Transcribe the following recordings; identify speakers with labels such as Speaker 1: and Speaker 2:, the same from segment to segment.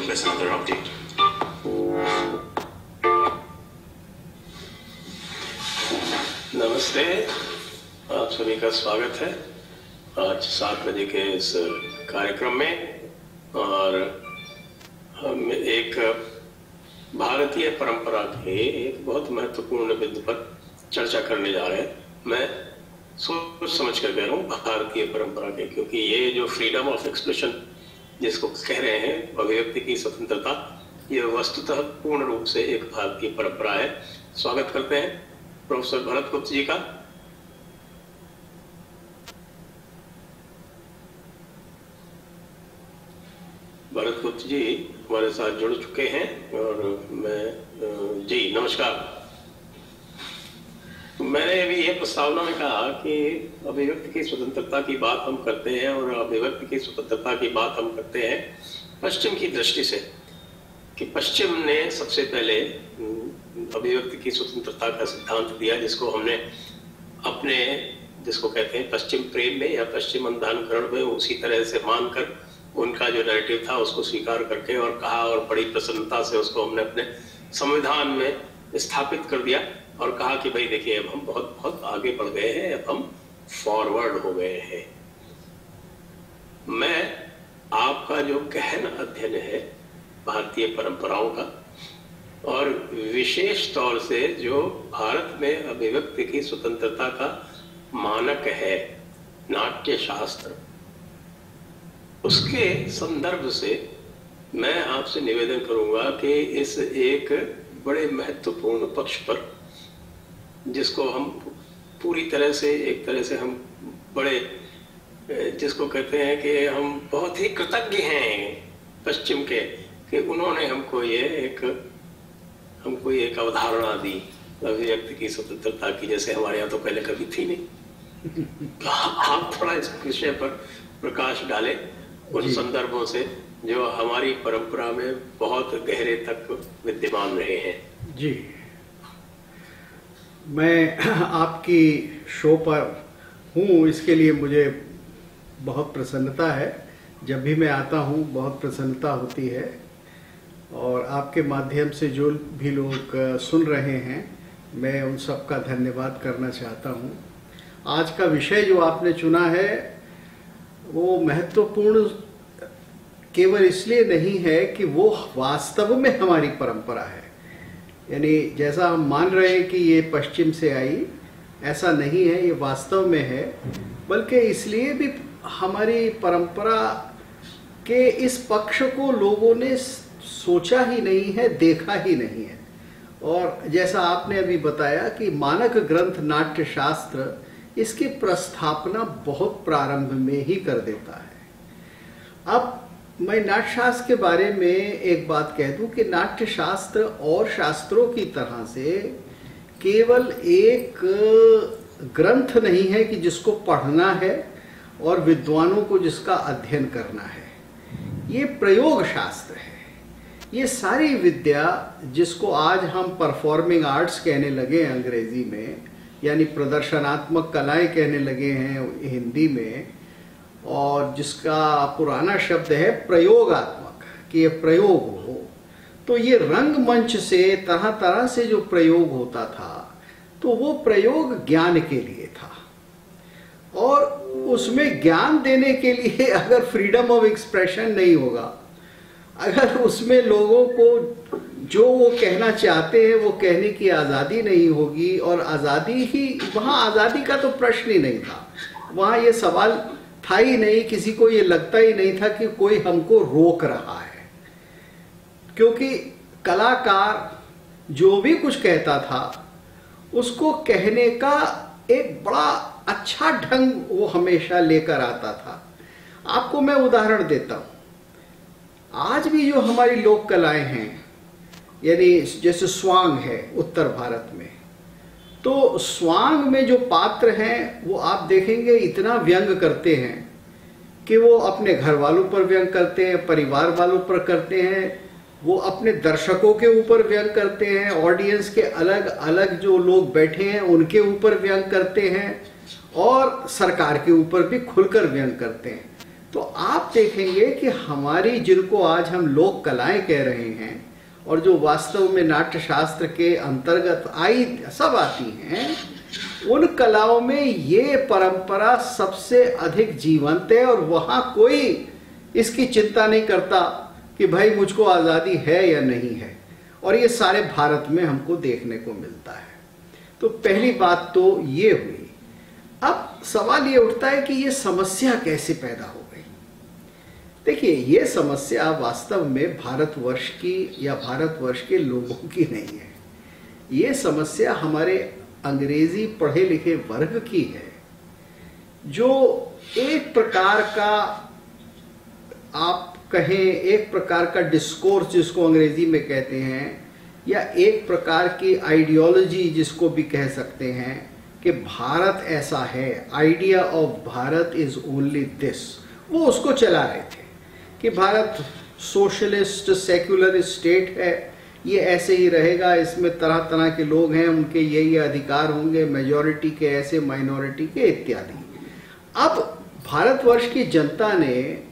Speaker 1: with another update.
Speaker 2: नमस्ते, आप सभी का स्वागत है आज 7 बजे के इस कार्यक्रम में। और हम एक भारतीय परंपरा के एक बहुत महत्वपूर्ण बिंदु पर चर्चा करने जा रहे हैं। मैं सोच समझ कर कह रहा हूँ भारतीय परंपरा के, क्योंकि ये जो फ्रीडम ऑफ एक्सप्रेशन जिसको कह रहे हैं, अभिव्यक्ति की स्वतंत्रता, ये वस्तुतः पूर्ण रूप से एक भारतीय परंपरा है। स्वागत करते हैं प्रोफेसर भरत गुप्त जी का। भरत गुप्त जी हमारे साथ जुड़ चुके हैं और मैं जी नमस्कार। मैंने अभी ये प्रस्तावना में कहा कि अभिव्यक्ति की स्वतंत्रता की बात हम करते हैं और अभिव्यक्ति की स्वतंत्रता की बात हम करते हैं पश्चिम की दृष्टि से, कि पश्चिम ने सबसे पहले अभिव्यक्ति की स्वतंत्रता का सिद्धांत दिया, जिसको हमने अपने जिसको कहते हैं पश्चिम प्रेम में या पश्चिम अंधानुकरण में उसी तरह से मानकर उनका जो नैरेटिव था उसको स्वीकार करके और कहा, और बड़ी प्रसन्नता से उसको हमने अपने संविधान में स्थापित कर दिया और कहा कि भाई देखिए अब हम बहुत बहुत आगे बढ़ गए हैं, अब हम फॉरवर्ड हो गए हैं। मैं आपका जो गहन अध्ययन है भारतीय परंपराओं का, और विशेष तौर से जो भारत में अभिव्यक्ति की स्वतंत्रता का मानक है नाट्य शास्त्र, उसके संदर्भ से मैं आपसे निवेदन करूंगा कि इस एक बड़े महत्वपूर्ण पक्ष पर, जिसको हम पूरी तरह से एक तरह से हम बड़े जिसको कहते हैं कि हम बहुत ही कृतज्ञ हैं पश्चिम के, कि उन्होंने हमको एक अवधारणा दी अभिव्यक्ति की स्वतंत्रता की, जैसे हमारे यहाँ तो पहले कभी थी नहीं। आप थोड़ा इस विषय पर प्रकाश डालें उन संदर्भों से जो हमारी परंपरा में बहुत गहरे तक विद्यमान रहे हैं।
Speaker 3: जी, मैं आपकी शो पर हूँ, इसके लिए मुझे बहुत प्रसन्नता है। जब भी मैं आता हूँ बहुत प्रसन्नता होती है, और आपके माध्यम से जो भी लोग सुन रहे हैं मैं उन सब का धन्यवाद करना चाहता हूँ। आज का विषय जो आपने चुना है वो महत्वपूर्ण केवल इसलिए नहीं है कि वो वास्तव में हमारी परंपरा है, यानी जैसा हम मान रहे हैं कि ये पश्चिम से आई, ऐसा नहीं है, ये वास्तव में है। बल्कि इसलिए भी हमारी परंपरा के इस पक्ष को लोगों ने सोचा ही नहीं है, देखा ही नहीं है। और जैसा आपने अभी बताया कि मानक ग्रंथ नाट्य शास्त्र इसकी प्रस्थापना बहुत प्रारंभ में ही कर देता है। अब मैं नाट्य शास्त्र के बारे में एक बात कह दूं कि नाट्य शास्त्र और शास्त्रों की तरह से केवल एक ग्रंथ नहीं है कि जिसको पढ़ना है और विद्वानों को जिसका अध्ययन करना है। ये प्रयोग शास्त्र है। ये सारी विद्या जिसको आज हम परफॉर्मिंग आर्ट्स कहने लगे हैं अंग्रेजी में, यानी प्रदर्शनात्मक कलाएं कहने लगे हैं हिंदी में, और जिसका पुराना शब्द है प्रयोगात्मक, कि ये प्रयोग हो, तो ये रंगमंच से तरह तरह से जो प्रयोग होता था तो वो प्रयोग ज्ञान के लिए था। और उसमें ज्ञान देने के लिए अगर फ्रीडम ऑफ एक्सप्रेशन नहीं होगा, अगर उसमें लोगों को जो वो कहना चाहते हैं वो कहने की आज़ादी नहीं होगी, और आज़ादी ही वहाँ, आज़ादी का तो प्रश्न ही नहीं था, वहाँ ये सवाल था ही नहीं, किसी को ये लगता ही नहीं था कि कोई हमको रोक रहा है, क्योंकि कलाकार जो भी कुछ कहता था उसको कहने का एक बड़ा अच्छा ढंग वो हमेशा लेकर आता था। आपको मैं उदाहरण देता हूँ। आज भी जो हमारी लोक कलाएं हैं, यानी जैसे स्वांग है उत्तर भारत में, तो स्वांग में जो पात्र हैं वो आप देखेंगे इतना व्यंग करते हैं कि वो अपने घर वालों पर व्यंग करते हैं, परिवार वालों पर करते हैं, वो अपने दर्शकों के ऊपर व्यंग करते हैं, ऑडियंस के अलग अलग जो लोग बैठे हैं उनके ऊपर व्यंग करते हैं, और सरकार के ऊपर भी खुलकर व्यंग करते हैं। तो आप देखेंगे कि हमारी, जिनको आज हम लोक कलाएं कह रहे हैं और जो वास्तव में नाट्य शास्त्र के अंतर्गत सब आती हैं, उन कलाओं में ये परंपरा सबसे अधिक जीवंत है। और वहां कोई इसकी चिंता नहीं करता कि भाई मुझको आजादी है या नहीं है, और ये सारे भारत में हमको देखने को मिलता है। तो पहली बात तो ये हुई। अब सवाल ये उठता है कि ये समस्या कैसे पैदा हो गई। देखिए, ये समस्या वास्तव में भारतवर्ष की या भारतवर्ष के लोगों की नहीं है। ये समस्या हमारे अंग्रेजी पढ़े लिखे वर्ग की है, जो एक प्रकार का, आप कहें एक प्रकार का डिस्कोर्स जिसको अंग्रेजी में कहते हैं, या एक प्रकार की आइडियोलॉजी जिसको भी कह सकते हैं कि भारत ऐसा है, idea of Bharat is only this, वो उसको चला रहे थे कि भारत सोशलिस्ट सेक्युलर स्टेट है, ये ऐसे ही रहेगा, इसमें तरह तरह के लोग हैं, उनके ये अधिकार होंगे, मेजॉरिटी के ऐसे, माइनॉरिटी के इत्यादि। अब भारतवर्ष की जनता ने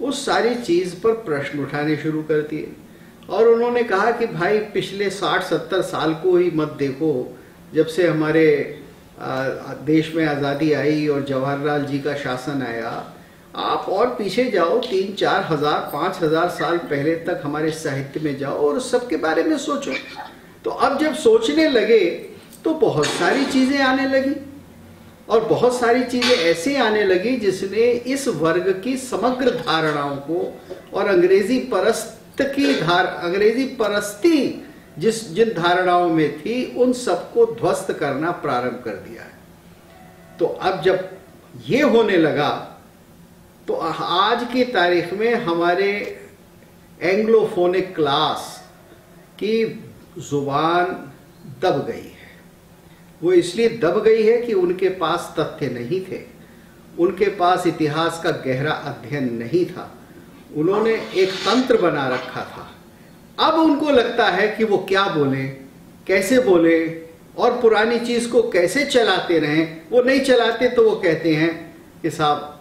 Speaker 3: उस सारी चीज पर प्रश्न उठाने शुरू कर दिए और उन्होंने कहा कि भाई पिछले 60-70 साल को ही मत देखो, जब से हमारे देश में आज़ादी आई और जवाहरलाल जी का शासन आया, आप और पीछे जाओ 3-4 हजार 5,000 साल पहले तक हमारे साहित्य में जाओ और सबके बारे में सोचो। तो अब जब सोचने लगे तो बहुत सारी चीजें आने लगी, और बहुत सारी चीजें ऐसी आने लगी जिसने इस वर्ग की समग्र धारणाओं को और अंग्रेजी परस्ती जिन धारणाओं में थी, उन सबको ध्वस्त करना प्रारंभ कर दिया है। तो अब जब ये होने लगा तो आज की तारीख में हमारे एंग्लोफोनिक क्लास की जुबान दब गई है। वो इसलिए दब गई है कि उनके पास तथ्य नहीं थे, उनके पास इतिहास का गहरा अध्ययन नहीं था, उन्होंने एक तंत्र बना रखा था। अब उनको लगता है कि वो क्या बोले, कैसे बोले और पुरानी चीज को कैसे चलाते रहें। वो नहीं चलाते तो वो कहते हैं कि साहब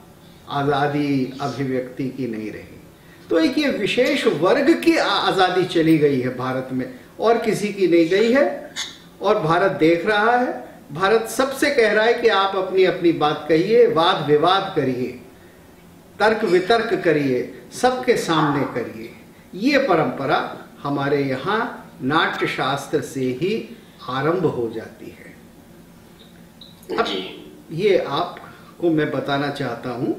Speaker 3: आज़ादी अभिव्यक्ति की नहीं रही। तो एक ये विशेष वर्ग की आज़ादी चली गई है भारत में, और किसी की नहीं गई है। और भारत देख रहा है, भारत सबसे कह रहा है कि आप अपनी अपनी बात कहिए, वाद विवाद करिए, तर्क वितर्क करिए, सबके सामने करिए। ये परंपरा हमारे यहाँ नाट्य शास्त्र से ही आरंभ हो जाती है। अब ये आपको मैं बताना चाहता हूं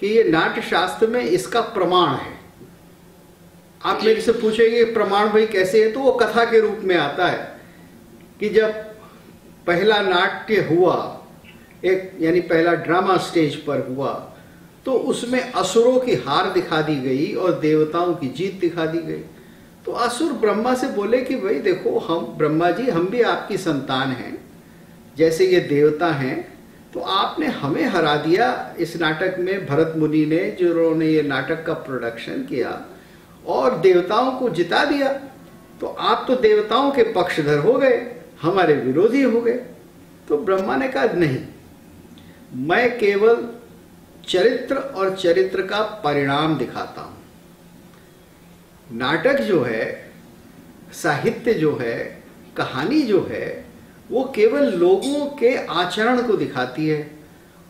Speaker 3: कि ये नाट्य शास्त्र में इसका प्रमाण है। आप मेरे से पूछेंगे प्रमाण भाई कैसे है, तो वो कथा के रूप में आता है कि जब पहला नाट्य हुआ, एक यानी पहला ड्रामा स्टेज पर हुआ, तो उसमें असुरों की हार दिखा दी गई और देवताओं की जीत दिखा दी गई। तो असुर ब्रह्मा से बोले कि भाई देखो, हम ब्रह्मा जी, हम भी आपकी संतान हैं, जैसे ये देवता हैं, तो आपने हमें हरा दिया इस नाटक में। भरत मुनि ने, जिन्होंने ये नाटक का प्रोडक्शन किया, और देवताओं को जिता दिया, तो आप तो देवताओं के पक्षधर हो गए, हमारे विरोधी हो गए। तो ब्रह्मा ने कहा नहीं, मैं केवल चरित्र और चरित्र का परिणाम दिखाता हूं। नाटक जो है, साहित्य जो है, कहानी जो है, वो केवल लोगों के आचरण को दिखाती है,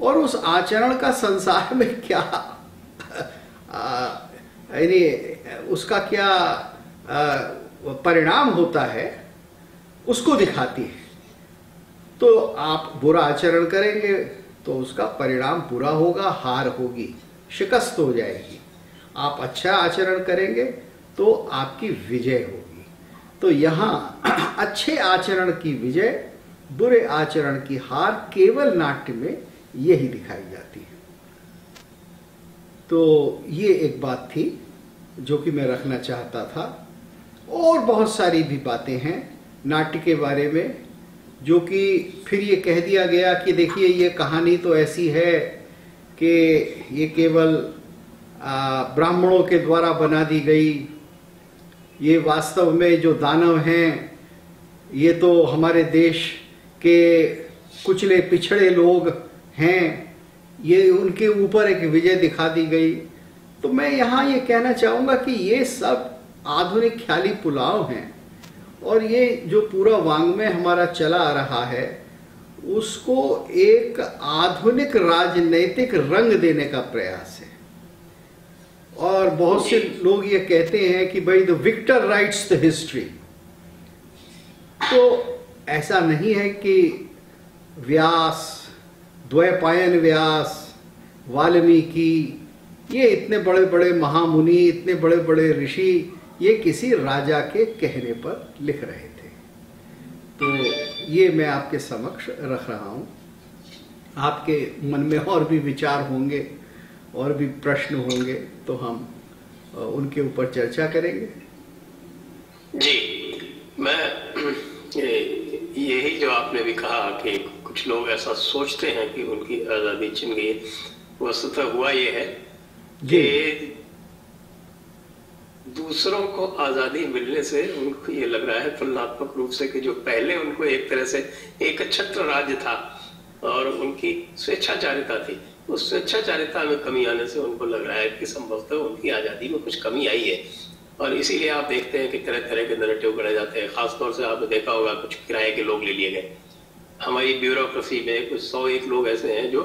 Speaker 3: और उस आचरण का संसार में क्या उसका क्या परिणाम होता है उसको दिखाती है। तो आप बुरा आचरण करेंगे तो उसका परिणाम बुरा होगा, हार होगी, शिकस्त हो जाएगी। आप अच्छा आचरण करेंगे तो आपकी विजय होगी। तो यहाँ अच्छे आचरण की विजय, बुरे आचरण की हार केवल नाट्य में यही दिखाई जाती है। तो ये एक बात थी जो कि मैं रखना चाहता था। और बहुत सारी भी बातें हैं नाट्य के बारे में, जो कि फिर ये कह दिया गया कि देखिए ये कहानी तो ऐसी है कि ये केवल ब्राह्मणों के द्वारा बना दी गई, ये वास्तव में जो दानव हैं ये तो हमारे देश के कुचले पिछड़े लोग हैं, ये उनके ऊपर एक विजय दिखा दी गई। तो मैं यहाँ ये कहना चाहूँगा कि ये सब आधुनिक ख्याली पुलाव हैं, और ये जो पूरा वाङ्मय हमारा चला आ रहा है उसको एक आधुनिक राजनैतिक रंग देने का प्रयास है। और बहुत से लोग ये कहते हैं कि भाई the victor writes the history. तो ऐसा नहीं है कि व्यास, द्वैपायन व्यास, वाल्मीकि, ये इतने बड़े बड़े महामुनि, इतने बड़े बड़े ऋषि ये किसी राजा के कहने पर लिख रहे थे। तो ये मैं आपके समक्ष रख रहा हूं। आपके मन में और भी विचार होंगे और भी प्रश्न होंगे तो हम उनके ऊपर चर्चा करेंगे।
Speaker 2: जी, मैं यही जो आपने भी कहा कि कुछ लोग ऐसा सोचते हैं कि उनकी आजादी छिन गई, वस्तुतः हुआ ये है कि दूसरों को आजादी मिलने से उनको ये लग रहा है तुलनात्मक रूप से कि जो पहले उनको एक तरह से एक छत्र राज्य था और उनकी स्वेच्छाचारिता थी, उस स्वेच्छाचारिता में कमी आने से उनको लग रहा है कि संभवतः उनकी आजादी में कुछ कमी आई है। और इसीलिए आप देखते हैं कि तरह तरह के नैरेटिव गढ़े जाते हैं। खासतौर से आपने देखा होगा कुछ किराए के लोग ले लिए गए। हमारी ब्यूरोक्रेसी में कुछ 101 लोग ऐसे हैं जो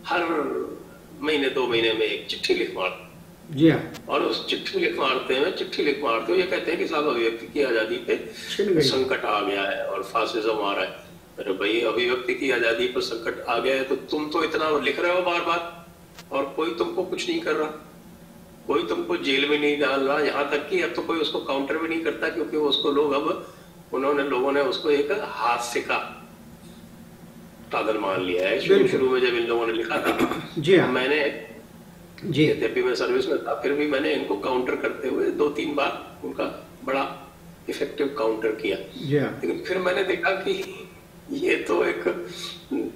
Speaker 2: हर महीने 2 महीने में एक चिट्ठी लिख मारते।
Speaker 3: जी हाँ।
Speaker 2: और उस चिट्ठी लिख मारते हुए ये कहते हैं कि साहब अभिव्यक्ति की आजादी पे संकट आ गया है और फासिज्म आ रहा है। अरे भाई, अभिव्यक्ति की आजादी पर संकट आ गया है तो तुम तो इतना लिख रहे हो बार बार और कोई तुमको कुछ नहीं कर रहा, कोई तुमको जेल में नहीं डाल रहा। यहाँ तक कि अब तो कोई उसको काउंटर भी नहीं करता, क्योंकि उसको लोग लोगों ने उसको एक हास्य का साधन मान लिया है। शुरू में जब इन लोगों ने लिखा था, जी हाँ, मैंने यद्यपि मैं सर्विस में था फिर भी मैंने इनको काउंटर करते हुए 2-3 बार उनका बड़ा इफेक्टिव काउंटर किया। लेकिन फिर मैंने देखा कि ये तो एक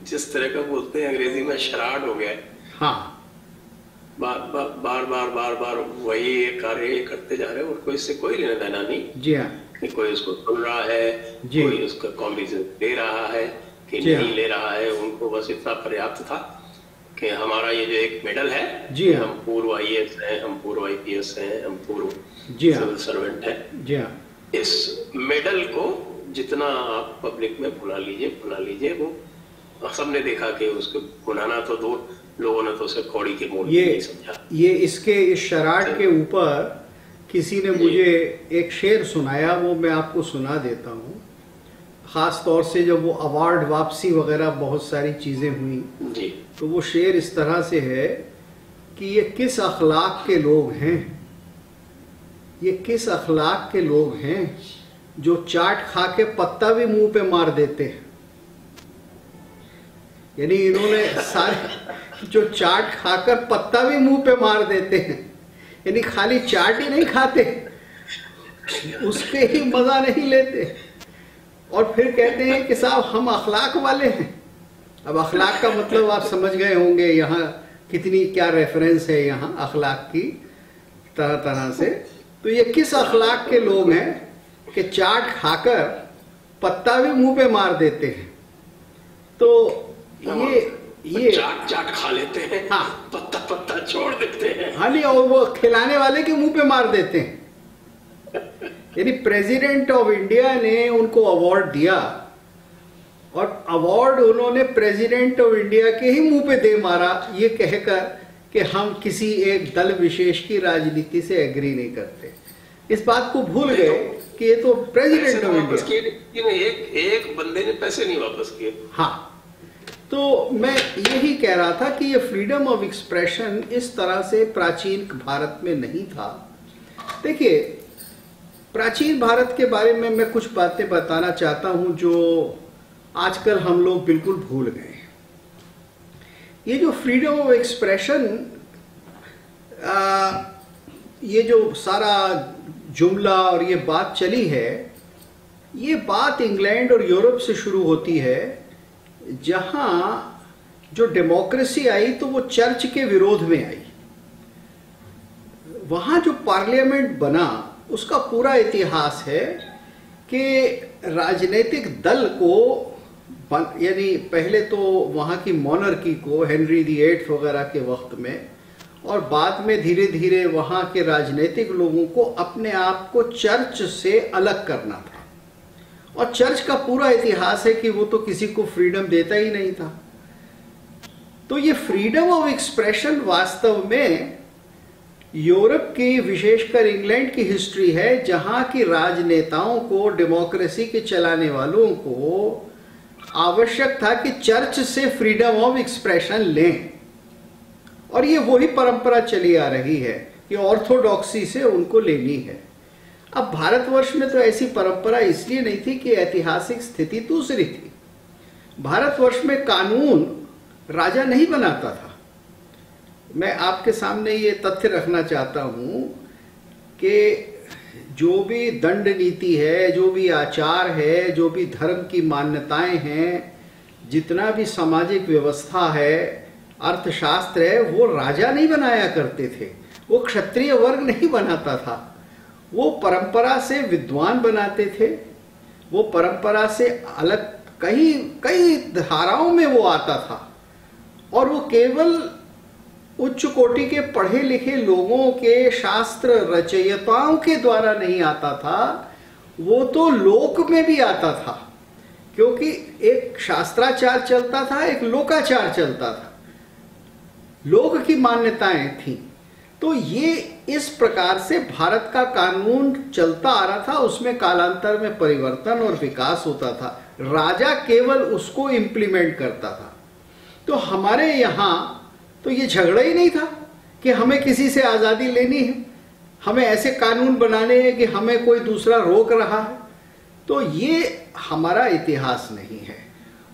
Speaker 2: जिस तरह का बोलते हैं अंग्रेजी में शराड हो गया है। हाँ। बार वही कार्य करते जा रहे हैं, उनको इससे कोई लेना देना नहीं। जी हाँ। कि कोई उसको सुन रहा है, कोई उसका कॉम्बिनेशन दे रहा है कि नहीं ले रहा है। उनको बस इतना पर्याप्त था कि हमारा ये जो एक मेडल है, जी हाँ, हम पूर्व IAS हैं, हम पूर्व IPS हैं, हम पूर्व सिविल सर्वेंट हैं। जी हाँ। इस मेडल को जितना आप पब्लिक में भुना लीजिए। वो सबने देखा कि उसको भुनाना तो दो, लोगों ने तो उसे कौड़ी के मोड़ नहीं समझा। ये इसके इस शराट के ऊपर किसी ने मुझे एक शेर सुनाया, वो मैं आपको सुना देता हूँ। खास तौर से जब वो अवार्ड वापसी वगैरह बहुत सारी चीजें हुई जी, तो वो शेर इस तरह से है कि ये किस अखलाक के लोग हैं, ये किस अखलाक के लोग हैं जो चाट खा के पत्ता भी मुंह पे मार देते हैं। यानी इन्होंने सारे जो चाट खाकर पत्ता भी मुंह पे मार देते हैं, यानी खाली चाट ही नहीं खाते, उसके ही मजा नहीं लेते, और फिर कहते हैं कि साहब हम अखलाक वाले हैं। अब अखलाक का मतलब आप समझ गए होंगे, यहाँ कितनी क्या रेफरेंस है यहाँ अखलाक की तरह तरह से। तो ये किस अखलाक के लोग हैं कि चाट खाकर पत्ता भी मुंह पे मार देते हैं। तो ये चाट खा लेते हैं, हाँ, पत्ता छोड़ देते हैं, हाँ नहीं, और वो खिलाने वाले के मुंह पे मार देते हैं। यानी प्रेसिडेंट ऑफ इंडिया ने उनको अवार्ड दिया और अवार्ड उन्होंने प्रेसिडेंट ऑफ इंडिया के ही मुंह पे दे मारा, ये कहकर कि हम किसी एक दल विशेष की राजनीति से एग्री नहीं करते। इस बात को भूल गए कि ये तो प्रेसिडेंट ऑफ इंडिया, एक बंदे ने पैसे नहीं वापस किए। हाँ, तो मैं यही कह रहा था कि ये फ्रीडम ऑफ एक्सप्रेशन इस तरह से प्राचीन भारत में नहीं था। देखिए, प्राचीन भारत के बारे में मैं कुछ बातें बताना चाहता हूं जो आजकल हम लोग बिल्कुल भूल गए। ये जो फ्रीडम ऑफ एक्सप्रेशन, ये जो सारा जुमला और ये बात चली है, ये बात इंग्लैंड और यूरोप से शुरू होती है, जहां जो डेमोक्रेसी आई तो वो चर्च के विरोध में आई। वहां जो पार्लियामेंट बना उसका पूरा इतिहास है कि राजनीतिक दल को, यानी पहले तो वहां की मोनार्की को हेनरी VIII वगैरह के वक्त में
Speaker 3: और बाद में धीरे धीरे वहां के राजनीतिक लोगों को अपने आप को चर्च से अलग करना था। और चर्च का पूरा इतिहास है कि वो तो किसी को फ्रीडम देता ही नहीं था। तो ये फ्रीडम ऑफ एक्सप्रेशन वास्तव में यूरोप की, विशेषकर इंग्लैंड की हिस्ट्री है, जहां की राजनेताओं को, डेमोक्रेसी के चलाने वालों को आवश्यक था कि चर्च से फ्रीडम ऑफ एक्सप्रेशन लें। और ये वही परंपरा चली आ रही है कि ऑर्थोडॉक्सी से उनको लेनी है। अब भारतवर्ष में तो ऐसी परंपरा इसलिए नहीं थी कि ऐतिहासिक स्थिति दूसरी थी। भारतवर्ष में कानून राजा नहीं बनाता था। मैं आपके सामने ये तथ्य रखना चाहता हूं कि जो भी दंड नीति है, जो भी आचार है, जो भी धर्म की मान्यताएं हैं, जितना भी सामाजिक व्यवस्था है, अर्थशास्त्र है, वो राजा नहीं बनाया करते थे, वो क्षत्रिय वर्ग नहीं बनाता था। वो परंपरा से विद्वान बनाते थे, वो परंपरा से अलग कई कई धाराओं में वो आता था। और वो केवल उच्च कोटि के पढ़े लिखे लोगों के, शास्त्र रचयिताओं के द्वारा नहीं आता था, वो तो लोक में भी आता था। क्योंकि एक शास्त्राचार चलता था, एक लोकाचार चलता था, लोक की मान्यताएं थी। तो ये इस प्रकार से भारत का कानून चलता आ रहा था। उसमें कालांतर में परिवर्तन और विकास होता था, राजा केवल उसको इंप्लीमेंट करता था। तो हमारे यहां तो ये झगड़ा ही नहीं था कि हमें किसी से आजादी लेनी है, हमें ऐसे कानून बनाने हैं कि हमें कोई दूसरा रोक रहा है। तो ये हमारा इतिहास नहीं है।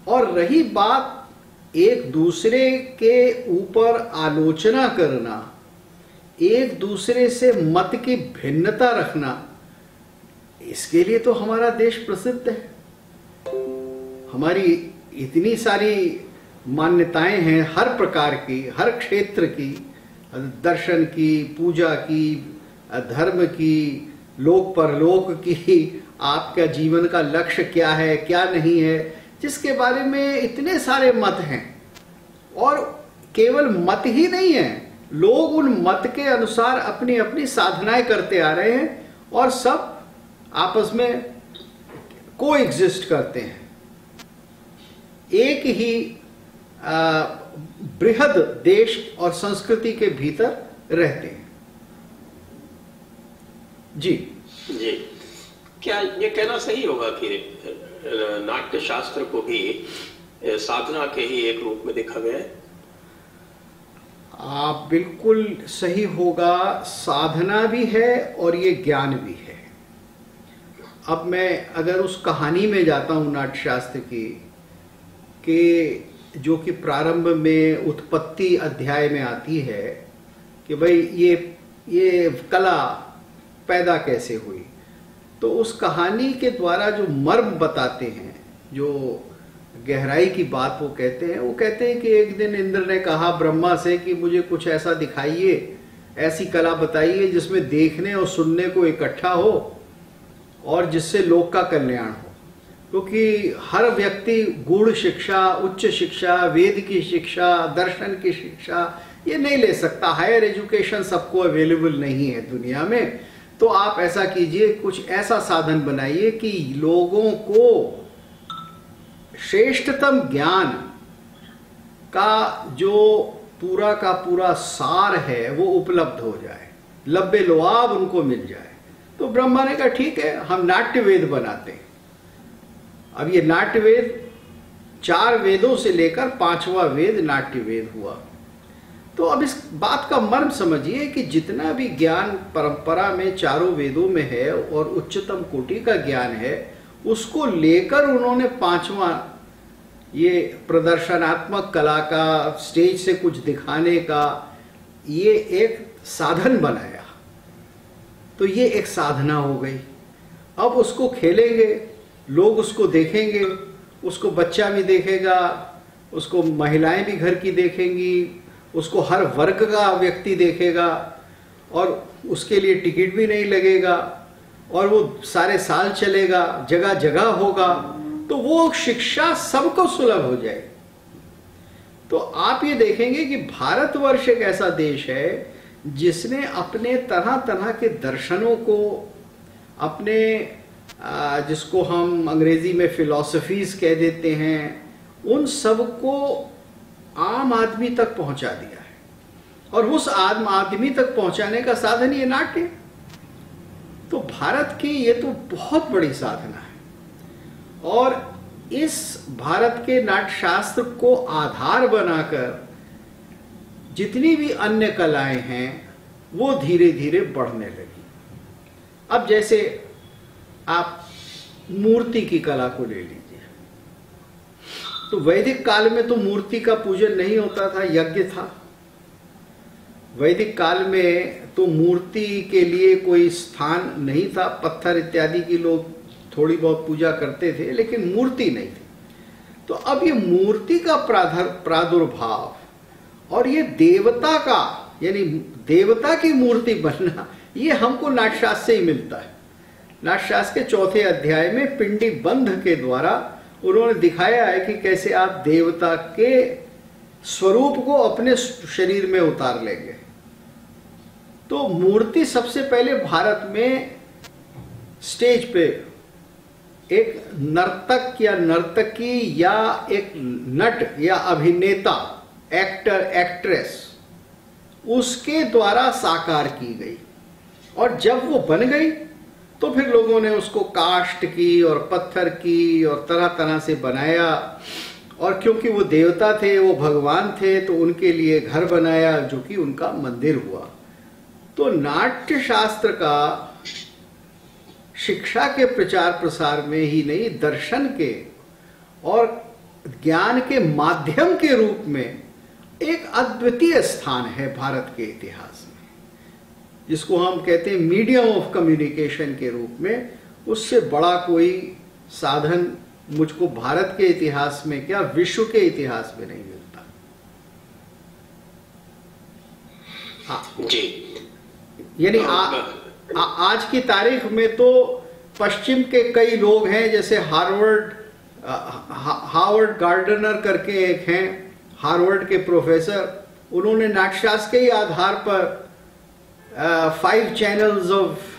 Speaker 3: और रही बात एक दूसरे के ऊपर आलोचना करना, एक दूसरे से मत की भिन्नता रखना, इसके लिए तो हमारा देश प्रसिद्ध है। हमारी इतनी सारी मान्यताएं हैं, हर प्रकार की, हर क्षेत्र की, दर्शन की, पूजा की, धर्म की, लोक परलोक की, आपका जीवन का लक्ष्य क्या है, क्या नहीं है, जिसके बारे में इतने सारे मत हैं। और केवल मत ही नहीं है, लोग उन मत के अनुसार अपनी अपनी साधनाएं करते आ रहे हैं और सब आपस में को एग्जिस्ट करते हैं, एक ही बृहद देश और संस्कृति के भीतर रहते हैं। जी
Speaker 2: जी, क्या ये कहना सही होगा कि नाट्य शास्त्र को भी साधना के ही एक रूप में देखा गया है?
Speaker 3: आप बिल्कुल सही होगा, साधना भी है और ये ज्ञान भी है। अब मैं अगर उस कहानी में जाता हूं नाट्यशास्त्र की, कि जो कि प्रारंभ में उत्पत्ति अध्याय में आती है कि भाई ये कला पैदा कैसे हुई, तो उस कहानी के द्वारा जो मर्म बताते हैं, जो गहराई की बात वो कहते हैं कि एक दिन इंद्र ने कहा ब्रह्मा से कि मुझे कुछ ऐसा दिखाइए, ऐसी कला बताइए जिसमें देखने और सुनने को इकट्ठा हो और जिससे लोक का कल्याण हो। क्योंकि हर व्यक्ति गूढ़ शिक्षा, उच्च शिक्षा, वेद की शिक्षा, दर्शन की शिक्षा ये नहीं ले सकता। हायर एजुकेशन सबको अवेलेबल नहीं है दुनिया में। तो आप ऐसा कीजिए, कुछ ऐसा साधन बनाइए कि लोगों को श्रेष्ठतम ज्ञान का जो पूरा का पूरा सार है वो उपलब्ध हो जाए, लब्बे लुआब उनको मिल जाए। तो ब्रह्मा ने कहा ठीक है, हम नाट्य वेद बनाते हैं। अब ये नाट्य वेद 4 वेदों से लेकर 5वां वेद नाट्य वेद हुआ। तो अब इस बात का मर्म समझिए कि जितना भी ज्ञान परंपरा में चारों वेदों में है और उच्चतम कोटि का ज्ञान है, उसको लेकर उन्होंने 5वां ये प्रदर्शनात्मक कला का, स्टेज से कुछ दिखाने का ये एक साधन बनाया। तो ये एक साधना हो गई। अब उसको खेलेंगे, लोग उसको देखेंगे, उसको बच्चा भी देखेगा, उसको महिलाएं भी घर की देखेंगी, उसको हर वर्ग का व्यक्ति देखेगा और उसके लिए टिकट भी नहीं लगेगा और वो सारे साल चलेगा, जगह जगह होगा। तो वो शिक्षा सबको सुलभ हो जाएगी। तो आप ये देखेंगे कि भारतवर्ष एक ऐसा देश है जिसने अपने तरह तरह के दर्शनों को, अपने जिसको हम अंग्रेजी में फिलॉसफीज कह देते हैं, उन सब को आम आदमी तक पहुंचा दिया है। और उस आम आदमी तक पहुंचाने का साधन ये नाट्य। तो भारत की ये तो बहुत बड़ी साधना है। और इस भारत के नाट्यशास्त्र को आधार बनाकर जितनी भी अन्य कलाएं हैं वो धीरे धीरे बढ़ने लगी। अब जैसे आप मूर्ति की कला को ले लीजिए, तो वैदिक काल में तो मूर्ति का पूजन नहीं होता था, यज्ञ था। वैदिक काल में तो मूर्ति के लिए कोई स्थान नहीं था, पत्थर इत्यादि की लोग थोड़ी बहुत पूजा करते थे, लेकिन मूर्ति नहीं थी। तो अब ये मूर्ति का प्रादुर्भाव और ये देवता का, यानी देवता की मूर्ति बनना, ये हमको नाट्यशास्त्र से ही मिलता है। नाट्यशास्त्र के 4थे अध्याय में पिंडी बंध के द्वारा उन्होंने दिखाया है कि कैसे आप देवता के स्वरूप को अपने शरीर में उतार लेंगे। तो मूर्ति सबसे पहले भारत में स्टेज पे एक नर्तक या नर्तकी या एक नट या अभिनेता, एक्टर एक्ट्रेस, उसके द्वारा साकार की गई। और जब वो बन गई तो फिर लोगों ने उसको काष्ठ की और पत्थर की और तरह तरह से बनाया। और क्योंकि वो देवता थे, वो भगवान थे, तो उनके लिए घर बनाया जो कि उनका मंदिर हुआ। तो नाट्य शास्त्र का शिक्षा के प्रचार प्रसार में ही नहीं, दर्शन के और ज्ञान के माध्यम के रूप में एक अद्वितीय स्थान है भारत के इतिहास में, जिसको हम कहते हैं मीडियम ऑफ कम्युनिकेशन के रूप में। उससे बड़ा कोई साधन मुझको भारत के इतिहास में क्या, विश्व के इतिहास में नहीं मिलता। हाँ
Speaker 2: जी,
Speaker 3: यानी आज की तारीख में तो पश्चिम के कई लोग हैं, जैसे हार्वर्ड गार्डनर करके एक हैं, हार्वर्ड के प्रोफेसर, उन्होंने नाट्यशास्त्र के ही आधार पर 5 चैनल्स ऑफ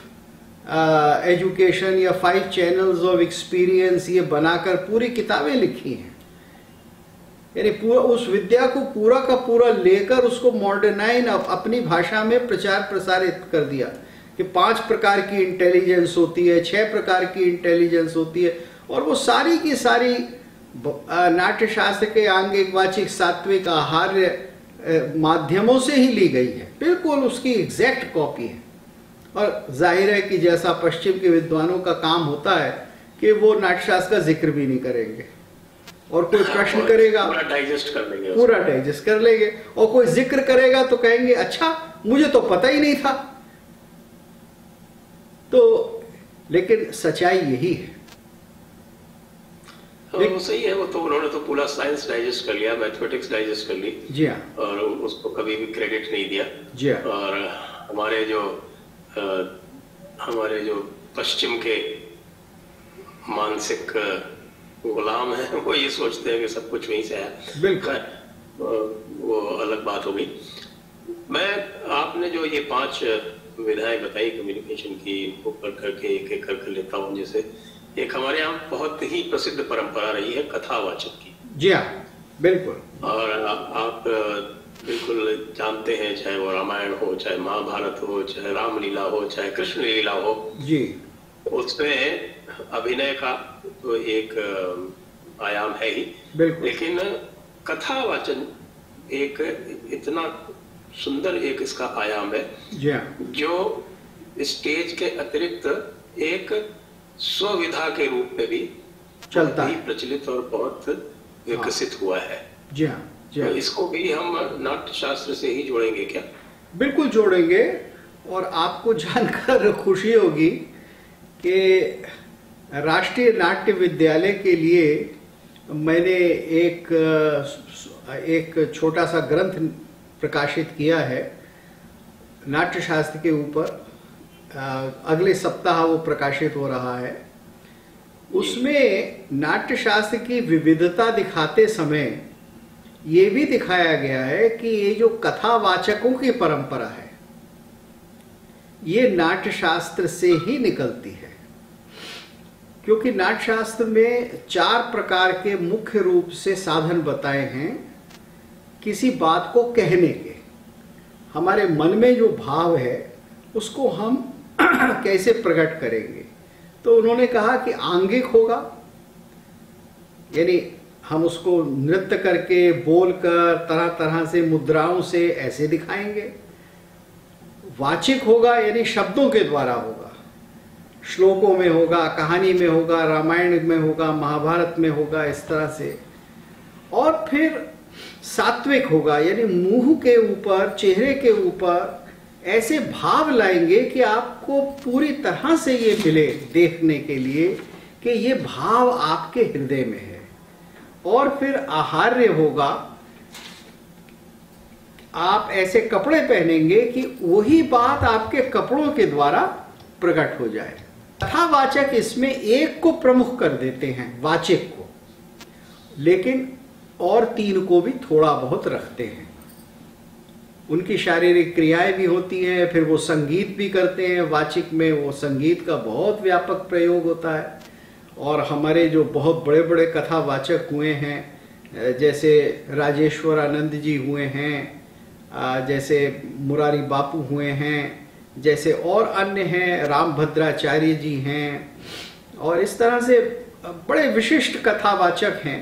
Speaker 3: एजुकेशन या 5 चैनल्स ऑफ एक्सपीरियंस ये बनाकर पूरी किताबें लिखी हैं। यानी पूरा उस विद्या को पूरा का पूरा लेकर उसको मॉडर्नाइज अपनी भाषा में प्रचार प्रसारित कर दिया कि 5 प्रकार की इंटेलिजेंस होती है, 6 प्रकार की इंटेलिजेंस होती है। और वो सारी की सारी नाट्यशास्त्र के आंगिक, वाचिक, सात्विक, आहार्य माध्यमों से ही ली गई है, बिल्कुल उसकी एग्जैक्ट कॉपी है। और जाहिर है कि जैसा पश्चिम के विद्वानों का काम होता है कि वो नाट्यशास्त्र का जिक्र भी नहीं करेंगे, और कोई प्रश्न करेगा
Speaker 2: पूरा डाइजेस्ट कर लेंगे,
Speaker 3: पूरा डाइजेस्ट कर लेंगे, और कोई जिक्र करेगा तो कहेंगे अच्छा मुझे तो पता ही नहीं था। तो लेकिन सच्चाई यही है।
Speaker 2: वो सही है, वो तो उन्होंने तो पूरा साइंस डाइजेस्ट कर लिया, मैथमेटिक्स डाइजेस्ट कर ली।
Speaker 3: जी हाँ।
Speaker 2: और उसको कभी भी क्रेडिट नहीं दिया।
Speaker 3: जी हाँ।
Speaker 2: और हमारे जो पश्चिम के मानसिक गुलाम हैं, वो ये सोचते हैं कि सब कुछ वहीं से है।
Speaker 3: बिल्कुल,
Speaker 2: वो अलग बात होगी। आपने जो ये 5 विधाएं बताई कम्युनिकेशन की, ऊपर करके एक एक करके लेता हूँ। जैसे एक हमारे यहाँ बहुत ही प्रसिद्ध परंपरा रही है कथावाचक की।
Speaker 3: जी हाँ, बिल्कुल।
Speaker 2: और आप बिल्कुल जानते हैं, चाहे वो रामायण हो, चाहे महाभारत हो, चाहे रामलीला हो, चाहे कृष्ण लीला हो
Speaker 3: जी,
Speaker 2: उसमें अभिनय का तो एक आयाम है ही, लेकिन कथावाचन एक इतना सुंदर एक इसका आयाम है जो स्टेज के अतिरिक्त एक स्वविधा के रूप में भी चलता है, प्रचलित और बहुत विकसित हुआ है।
Speaker 3: जी हाँ, जी हाँ।
Speaker 2: तो इसको भी हम नाट्य शास्त्र से ही जोड़ेंगे क्या?
Speaker 3: बिल्कुल जोड़ेंगे। और आपको जानकर खुशी होगी कि राष्ट्रीय नाट्य विद्यालय के लिए मैंने एक छोटा सा ग्रंथ प्रकाशित किया है नाट्य शास्त्र के ऊपर। अगले सप्ताह वो प्रकाशित हो रहा है। उसमें नाट्य शास्त्र की विविधता दिखाते समय ये भी दिखाया गया है कि ये जो कथावाचकों की परंपरा है ये नाट्य शास्त्र से ही निकलती है, क्योंकि नाट्य शास्त्र में 4 प्रकार के मुख्य रूप से साधन बताए हैं किसी बात को कहने के। हमारे मन में जो भाव है उसको हम कैसे प्रकट करेंगे, तो उन्होंने कहा कि आंगिक होगा, यानी हम उसको नृत्य करके, बोलकर, तरह तरह से मुद्राओं से ऐसे दिखाएंगे। वाचिक होगा, यानी शब्दों के द्वारा होगा, श्लोकों में होगा, कहानी में होगा, रामायण में होगा, महाभारत में होगा, इस तरह से। और फिर सात्विक होगा, यानी मुंह के ऊपर, चेहरे के ऊपर ऐसे भाव लाएंगे कि आपको पूरी तरह से ये मिले देखने के लिए कि ये भाव आपके हृदय में है। और फिर आहार्य होगा, आप ऐसे कपड़े पहनेंगे कि वही बात आपके कपड़ों के द्वारा प्रकट हो जाए। कथावाचक इसमें एक को प्रमुख कर देते हैं, वाचिक को, लेकिन और 3 को भी थोड़ा बहुत रखते हैं। उनकी शारीरिक क्रियाएं भी होती हैं, फिर वो संगीत भी करते हैं। वाचिक में वो संगीत का बहुत व्यापक प्रयोग होता है। और हमारे जो बहुत बड़े बड़े कथावाचक हुए हैं, जैसे राजेश्वर आनंद जी हुए हैं, जैसे मुरारी बापू हुए हैं, जैसे और अन्य हैं, रामभद्राचार्य जी हैं, और इस तरह से बड़े विशिष्ट कथावाचक हैं।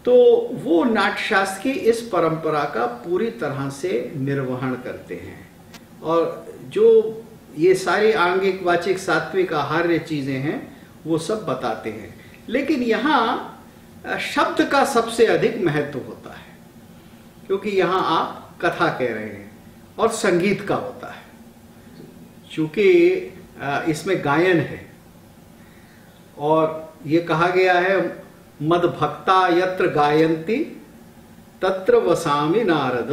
Speaker 3: तो वो नाट्यशास्त्र की इस परंपरा का पूरी तरह से निर्वहन करते हैं। और जो ये सारी आंगिक, वाचिक, सात्विक, आहार्य चीजें हैं वो सब बताते हैं। लेकिन यहाँ शब्द का सबसे अधिक महत्व होता है, क्योंकि यहाँ आप कथा कह रहे हैं और संगीत का होता है, क्योंकि इसमें गायन है। और ये कहा गया है, मद भक्ता यत्र गायन्ति तत्र वसामि नारद।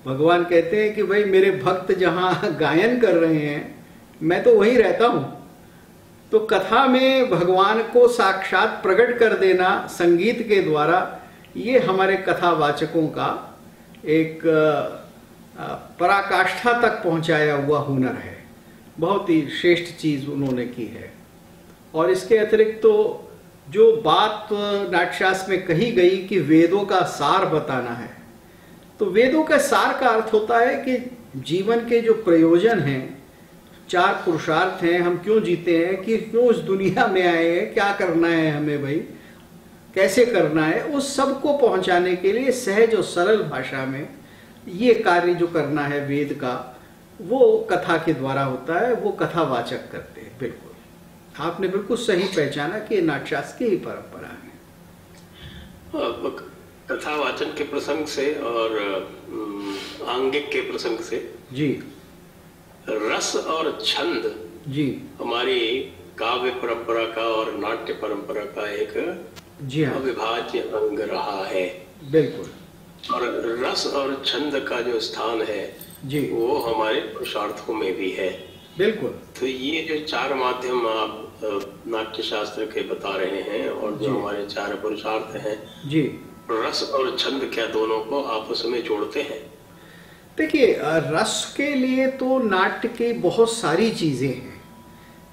Speaker 3: भगवान कहते हैं कि भाई मेरे भक्त जहां गायन कर रहे हैं मैं तो वहीं रहता हूं। तो कथा में भगवान को साक्षात प्रकट कर देना संगीत के द्वारा, ये हमारे कथावाचकों का एक पराकाष्ठा तक पहुंचाया हुआ हुनर है। बहुत ही श्रेष्ठ चीज उन्होंने की है। और इसके अतिरिक्त तो जो बात नाट्यशास्त्र में कही गई कि वेदों का सार बताना है, तो वेदों का सार का अर्थ होता है कि जीवन के जो प्रयोजन हैं, 4 पुरुषार्थ हैं, हम क्यों जीते हैं, कि क्यों इस दुनिया में आए हैं, क्या करना है हमें भाई, कैसे करना है, उस सब को पहुंचाने के लिए सहज और सरल भाषा में ये कार्य जो करना है वेद का, वो कथा के द्वारा होता है। वो कथावाचक करते हैं। बिल्कुल आपने बिल्कुल सही पहचाना कि नाट्यशास्त्र की ही परंपरा है।
Speaker 2: कथावाचन के प्रसंग से और आंगिक के प्रसंग से
Speaker 3: जी,
Speaker 2: रस और छंद
Speaker 3: जी
Speaker 2: हमारी काव्य परंपरा का और नाट्य परंपरा का एक
Speaker 3: जी हाँ,
Speaker 2: अविभाज्य अंग रहा है।
Speaker 3: बिल्कुल।
Speaker 2: और रस और छंद का जो स्थान है
Speaker 3: जी,
Speaker 2: वो हमारे पुरुषार्थों में भी है।
Speaker 3: बिल्कुल।
Speaker 2: तो ये जो 4 माध्यम आप नाट्य शास्त्र के बता रहे हैं और जो हमारे 4 पुरुषार्थ हैं
Speaker 3: जी,
Speaker 2: रस और छंद क्या दोनों को आपस में जोड़ते हैं?
Speaker 3: देखिए, रस के लिए तो नाट्य की बहुत सारी चीजें हैं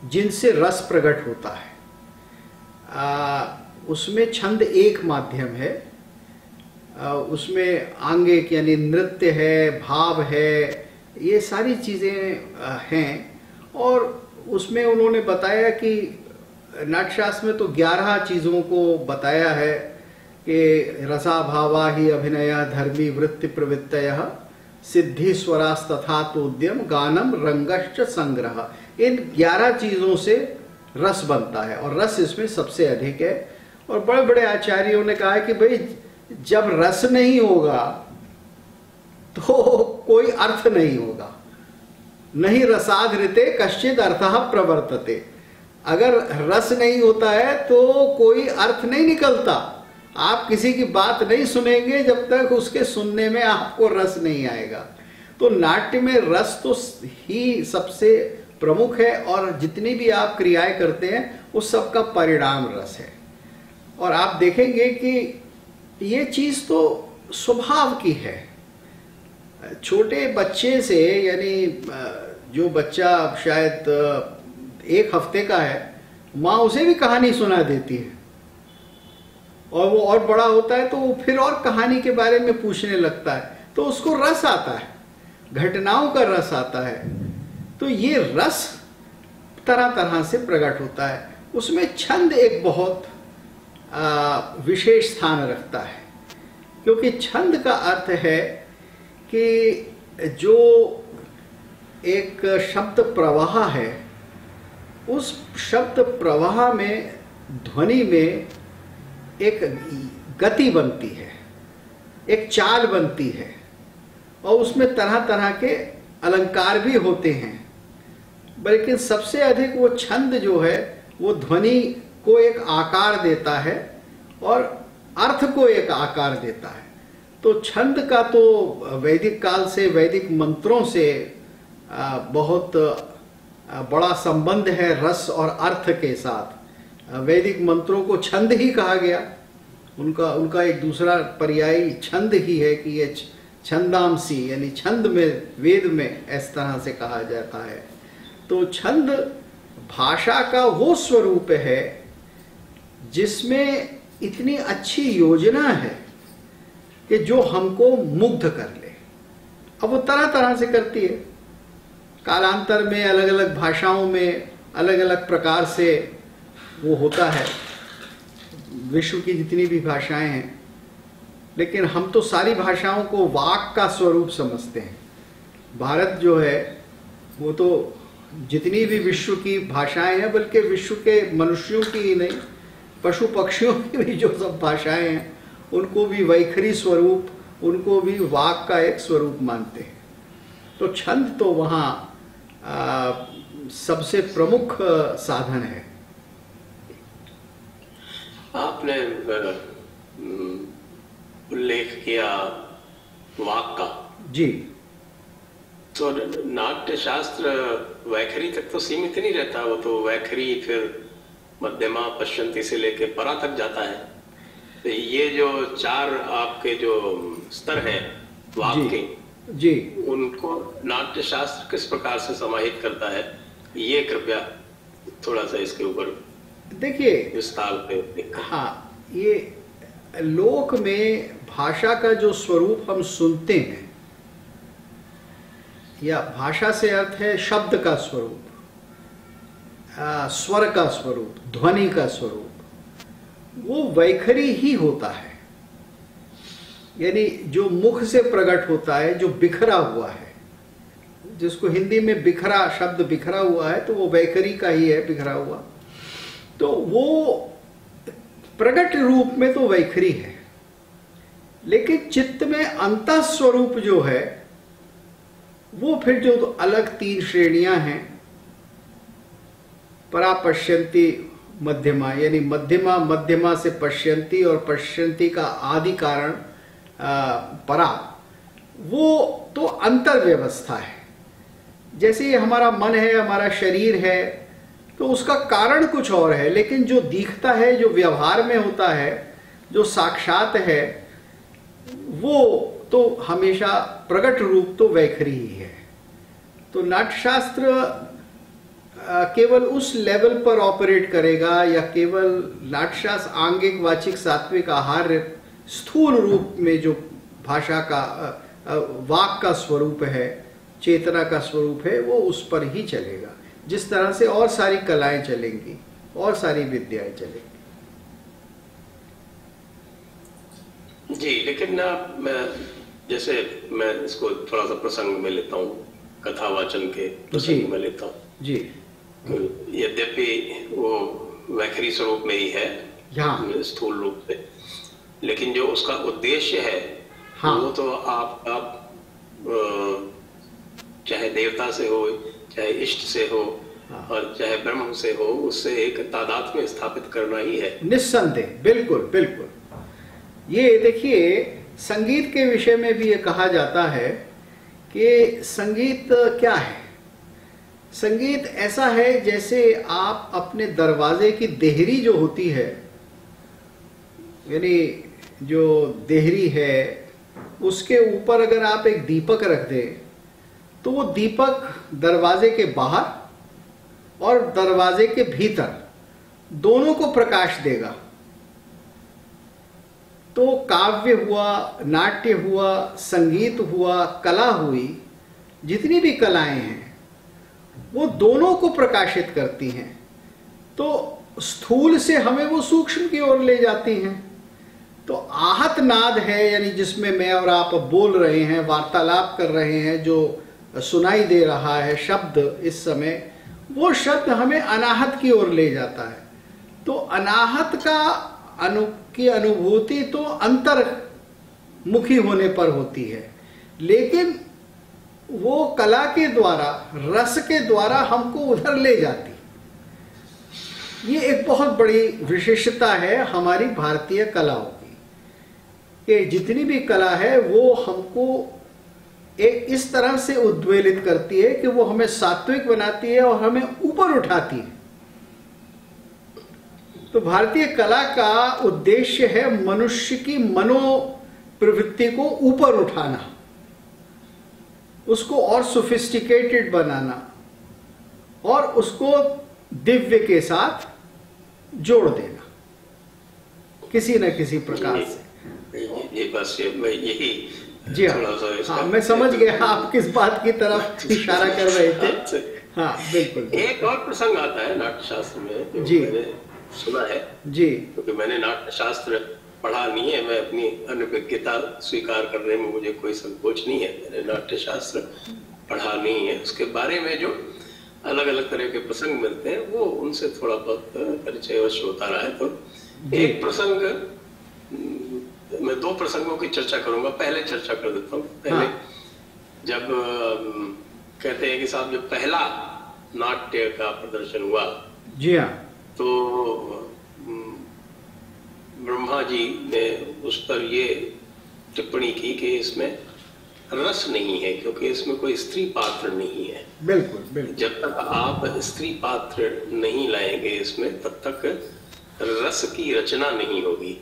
Speaker 3: जिनसे रस प्रकट होता है। उसमें छंद एक माध्यम है, उसमें आंगिक यानी नृत्य है, भाव है, ये सारी चीजें हैं। और उसमें उन्होंने बताया कि नाट्यशास्त्र में तो 11 चीजों को बताया है कि रसा भावा ही अभिनय धर्मी वृत्ति प्रवृत्तयः सिद्धि स्वरास तथा तोद्यम गानम रंगश्च संग्रह। इन 11 चीजों से रस बनता है और रस इसमें सबसे अधिक है। और बड़े बड़े आचार्यों ने कहा है कि भाई जब रस नहीं होगा तो कोई अर्थ नहीं होगा। नहीं रसाधृते कश्चित अर्थः प्रवर्तते। अगर रस नहीं होता है तो कोई अर्थ नहीं निकलता। आप किसी की बात नहीं सुनेंगे जब तक उसके सुनने में आपको रस नहीं आएगा। तो नाट्य में रस तो ही सबसे प्रमुख है और जितनी भी आप क्रियाएं करते हैं उस सब का परिणाम रस है। और आप देखेंगे कि ये चीज तो स्वभाव की है। छोटे बच्चे से, यानी जो बच्चा शायद 1 हफ्ते का है, माँ उसे भी कहानी सुना देती है, और वो और बड़ा होता है तो वो फिर और कहानी के बारे में पूछने लगता है, तो उसको रस आता है, घटनाओं का रस आता है। तो ये रस तरह तरह से प्रकट होता है। उसमें छंद एक बहुत विशेष स्थान रखता है, क्योंकि छंद का अर्थ है कि जो एक शब्द प्रवाह है, उस शब्द प्रवाह में, ध्वनि में एक गति बनती है, एक चाल बनती है, और उसमें तरह तरह के अलंकार भी होते हैं। लेकिन सबसे अधिक वो छंद जो है वो ध्वनि को एक आकार देता है और अर्थ को एक आकार देता है। तो छंद का तो वैदिक काल से, वैदिक मंत्रों से बहुत बड़ा संबंध है रस और अर्थ के साथ। वैदिक मंत्रों को छंद ही कहा गया। उनका एक दूसरा पर्याय छंद ही है कि ये छंदांसी, यानी छंद में, वेद में इस तरह से कहा जाता है। तो छंद भाषा का वो स्वरूप है जिसमें इतनी अच्छी योजना है कि जो हमको मुग्ध कर ले। अब वो तरह तरह से करती है, कालांतर में अलग अलग भाषाओं में अलग अलग प्रकार से वो होता है, विश्व की जितनी भी भाषाएं हैं। लेकिन हम तो सारी भाषाओं को वाक का स्वरूप समझते हैं। भारत जो है वो तो जितनी भी विश्व की भाषाएं हैं, बल्कि विश्व के मनुष्यों की ही नहीं, पशु पक्षियों की भी जो सब भाषाएं हैं, उनको भी वैखरी स्वरूप, उनको भी वाक का एक स्वरूप मानते हैं। तो छंद तो वहाँ सबसे प्रमुख साधन है।
Speaker 2: आपने उल्लेख किया वाक का।
Speaker 3: जी।
Speaker 2: तो नाट्य शास्त्र वैखरी तक तो सीमित नहीं रहता, वो तो वैखरी फिर मध्यमा पश्चंती से लेके परा तक जाता है। तो ये जो 4 आपके जो स्तर हैं वाक के,
Speaker 3: जी, उनको
Speaker 2: नाट्य शास्त्र किस प्रकार से समाहित करता है, ये कृपया थोड़ा सा इसके ऊपर
Speaker 3: देखिए
Speaker 2: विस्तार पे।
Speaker 3: हाँ, ये लोक में भाषा का जो स्वरूप हम सुनते हैं, या भाषा से अर्थ है शब्द का स्वरूप, स्वर का स्वरूप, ध्वनि का स्वरूप, वो वैखरी ही होता है। यानी जो मुख से प्रकट होता है, जो बिखरा हुआ है, जिसको हिंदी में बिखरा, शब्द बिखरा हुआ है, तो वो वैखरी का ही है, बिखरा हुआ। तो वो प्रकट रूप में तो वैखरी है, लेकिन चित्त में अंतः स्वरूप जो है वो फिर जो तो अलग 3 श्रेणियां हैं, परा, पश्यंती, मध्यमा। यानी मध्यमा से पश्यंती, और पश्यंती का आदि कारण परा, वो तो अंतर व्यवस्था है। जैसे ये हमारा मन है, हमारा शरीर है, तो उसका कारण कुछ और है, लेकिन जो दिखता है, जो व्यवहार में होता है, जो साक्षात है, वो तो हमेशा प्रकट रूप तो वैखरी ही है। तो नाट्यशास्त्र केवल उस लेवल पर ऑपरेट करेगा, या केवल नाट्यशास्त्र आंगिक, वाचिक, सात्विक, आहार्य, स्थूल रूप में जो भाषा का वाक का स्वरूप है, चेतना का स्वरूप है, वो उस पर ही चलेगा, जिस तरह से और सारी कलाएं चलेंगी, और सारी विद्याएं चलेंगी।
Speaker 2: जी, लेकिन जैसे मैं इसको थोड़ा सा प्रसंग में लेता हूँ, कथावाचन के प्रसंग में लेता हूँ जी। यद्यपि वो वैखरी स्वरूप में ही है, स्थूल रूप से, लेकिन जो उसका उद्देश्य है, हाँ, वो तो आप चाहे देवता से हो, चाहे इष्ट से हो, हाँ, और चाहे ब्रह्म से हो, उससे एक तादाद में स्थापित करना ही है।
Speaker 3: निस्संदेह, बिल्कुल बिल्कुल। ये देखिए, संगीत के विषय में भी ये कहा जाता है कि संगीत क्या है। संगीत ऐसा है जैसे आप अपने दरवाजे की देहरी जो होती है, यानी जो देहरी है, उसके ऊपर अगर आप एक दीपक रख दें तो वो दीपक दरवाजे के बाहर और दरवाजे के भीतर दोनों को प्रकाश देगा। तो काव्य हुआ, नाट्य हुआ, संगीत हुआ, कला हुई, जितनी भी कलाएं हैं वो दोनों को प्रकाशित करती हैं। तो स्थूल से हमें वो सूक्ष्म की ओर ले जाती हैं। तो आहत नाद है, यानी जिसमें मैं और आप बोल रहे हैं, वार्तालाप कर रहे हैं, जो सुनाई दे रहा है शब्द इस समय, वो शब्द हमें अनाहत की ओर ले जाता है। तो अनाहत की अनुभूति तो अंतर्मुखी होने पर होती है, लेकिन वो कला के द्वारा, रस के द्वारा हमको उधर ले जाती। ये एक बहुत बड़ी विशेषता है हमारी भारतीय कलाओं की, कि जितनी भी कला है वो हमको एक इस तरह से उद्वेलित करती है कि वो हमें सात्विक बनाती है और हमें ऊपर उठाती है। तो भारतीय कला का उद्देश्य है मनुष्य की मनोप्रवृत्ति को ऊपर उठाना, उसको और सोफिस्टिकेटेड बनाना और उसको दिव्य के साथ जोड़ देना किसी न किसी प्रकार से।
Speaker 2: ये बस यही
Speaker 3: जी हाँ, मैं समझ गया आप किस बात की तरफ इशारा कर रहे थे। हाँ बिल्कुल।
Speaker 2: एक और प्रसंग आता है नाट्यशास्त्र में जो
Speaker 3: जी
Speaker 2: मैंने सुना है जी, क्योंकि मैंने नाट्यशास्त्र पढ़ा नहीं है, मैं अपनी अनभिज्ञता स्वीकार करने में मुझे कोई संकोच नहीं है। मैंने नाट्यशास्त्र पढ़ा नहीं है, उसके बारे में जो अलग अलग तरह के प्रसंग मिलते हैं वो उनसे थोड़ा बहुत परिचयवश होता रहा है। तो एक प्रसंग, मैं दो प्रसंगों की चर्चा करूंगा। पहले चर्चा कर देता हूँ। पहले जब कहते हैं कि साहब जब पहला नाट्य का प्रदर्शन हुआ, जी हाँ, तो ब्रह्मा जी ने उस पर ये टिप्पणी की कि इसमें रस नहीं है, क्योंकि इसमें कोई स्त्री पात्र नहीं है।
Speaker 3: बिल्कुल बिल्कुल।
Speaker 2: जब तक आप स्त्री पात्र नहीं लाएंगे इसमें, तब तक रस की रचना नहीं होगी।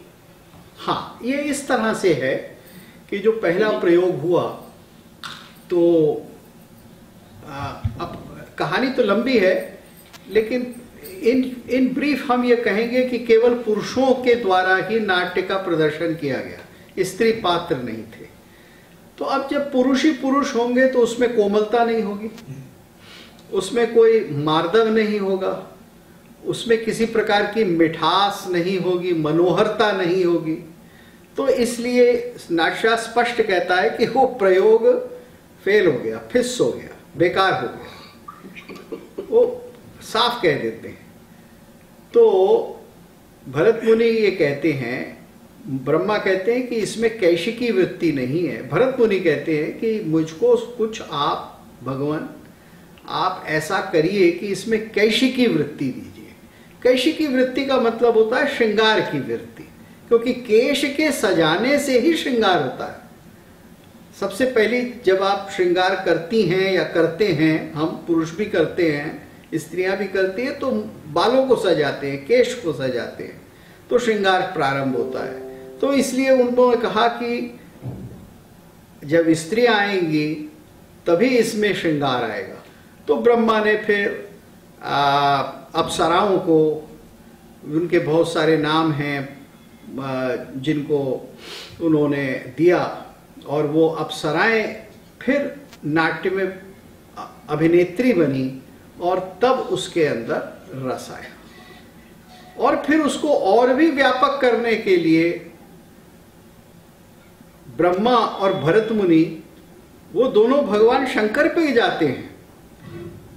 Speaker 3: हाँ, ये इस तरह से है कि जो पहला प्रयोग हुआ, तो अब कहानी तो लंबी है, लेकिन इन ब्रीफ हम ये कहेंगे कि केवल पुरुषों के द्वारा ही नाट्य का प्रदर्शन किया गया, स्त्री पात्र नहीं थे। तो अब जब पुरुष ही पुरुष होंगे तो उसमें कोमलता नहीं होगी, उसमें कोई मार्दव नहीं होगा, उसमें किसी प्रकार की मिठास नहीं होगी, मनोहरता नहीं होगी। तो इसलिए नाट्यशास्त्र स्पष्ट कहता है कि वो प्रयोग फेल हो गया, फिस हो गया, बेकार हो गया, वो साफ कह देते हैं। तो भरत मुनि ये कहते हैं, ब्रह्मा कहते हैं कि इसमें कैशिकी वृत्ति नहीं है। भरत मुनि कहते हैं कि मुझको कुछ आप भगवान आप ऐसा करिए कि इसमें कैशिकी वृत्ति दीजिए। कैशिकी वृत्ति का मतलब होता है श्रृंगार की वृत्ति, क्योंकि केश के सजाने से ही श्रृंगार होता है। सबसे पहली जब आप श्रृंगार करती हैं या करते हैं, हम पुरुष भी करते हैं, स्त्रियां भी करती हैं, तो बालों को सजाते हैं, केश को सजाते हैं, तो श्रृंगार प्रारंभ होता है। तो इसलिए उन्होंने कहा कि जब स्त्रियां आएंगी तभी इसमें श्रृंगार आएगा। तो ब्रह्मा ने फिर अप्सराओं को, उनके बहुत सारे नाम हैं जिनको उन्होंने दिया, और वो अप्सराएं फिर नाट्य में अभिनेत्री बनी, और तब उसके अंदर रस आया। और फिर उसको और भी व्यापक करने के लिए ब्रह्मा और भरत मुनि वो दोनों भगवान शंकर पे ही जाते हैं।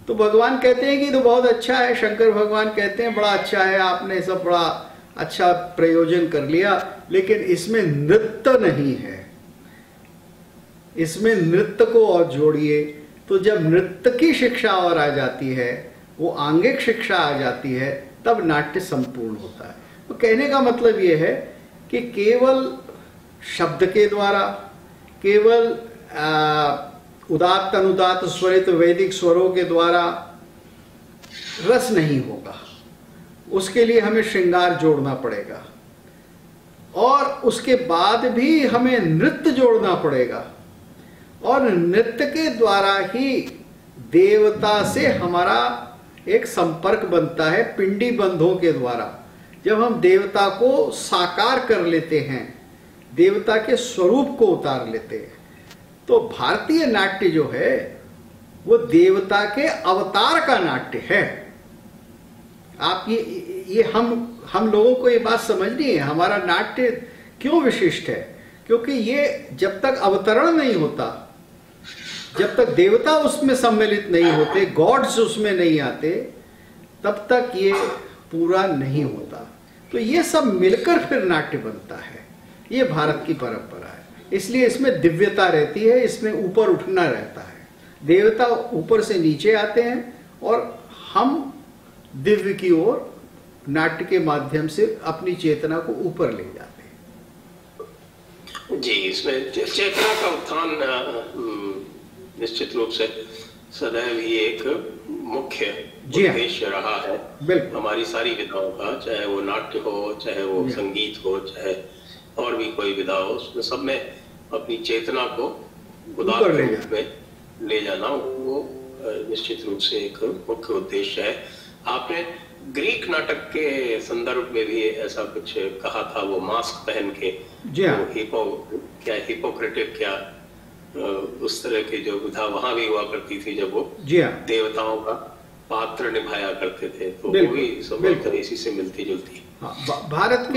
Speaker 3: तो भगवान कहते हैं कि तो बहुत अच्छा है, शंकर भगवान कहते हैं बड़ा अच्छा है, आपने सब बड़ा अच्छा प्रयोजन कर लिया, लेकिन इसमें नृत्य नहीं है, इसमें नृत्य को और जोड़िए। तो जब नृत्य की शिक्षा और आ जाती है, वो आंगिक शिक्षा आ जाती है, तब नाट्य संपूर्ण होता है। तो कहने का मतलब ये है कि केवल शब्द के द्वारा, केवल उदात्त अनुदात्त स्वरित वैदिक स्वरों के द्वारा रस नहीं होगा, उसके लिए हमें श्रृंगार जोड़ना पड़ेगा। और उसके बाद भी हमें नृत्य जोड़ना पड़ेगा, और नृत्य के द्वारा ही देवता से हमारा एक संपर्क बनता है, पिंडी बंधों के द्वारा। जब हम देवता को साकार कर लेते हैं, देवता के स्वरूप को उतार लेते हैं, तो भारतीय नाट्य जो है वो देवता के अवतार का नाट्य है। आप ये हम लोगों को ये बात समझनी है, हमारा नाट्य क्यों विशिष्ट है, क्योंकि ये जब तक अवतरण नहीं होता, जब तक देवता उसमें सम्मिलित नहीं होते, गॉड्स उसमें नहीं आते, तब तक ये पूरा नहीं होता। तो ये सब मिलकर फिर नाट्य बनता है। ये भारत की परंपरा है, इसलिए इसमें दिव्यता रहती है, इसमें ऊपर उठना रहता है। देवता ऊपर से नीचे आते हैं और हम दिव्य की ओर नाट्य के माध्यम से अपनी चेतना को ऊपर ले जाते हैं।
Speaker 2: जी, इसमें चेतना का उत्थान निश्चित रूप से सदैव ही एक मुख्य उद्देश्य रहा है हमारी सारी विधाओं का, चाहे वो नाट्य हो, चाहे वो संगीत हो, चाहे और भी कोई विधा हो, उसमें सब में अपनी चेतना को उदार रूप में ले जाना वो निश्चित रूप से एक मुख्य उद्देश्य है। आपने ग्रीक नाटक के संदर्भ में भी ऐसा कुछ कहा था, वो मास्क पहन के हिपोक्रेटिक क्या उस तरह की जो विधा वहां भी हुआ करती थी, जब वो देवताओं का पात्र निभाया करते थे, तो वो भी सब इसी से मिलती जुलती।
Speaker 3: भारत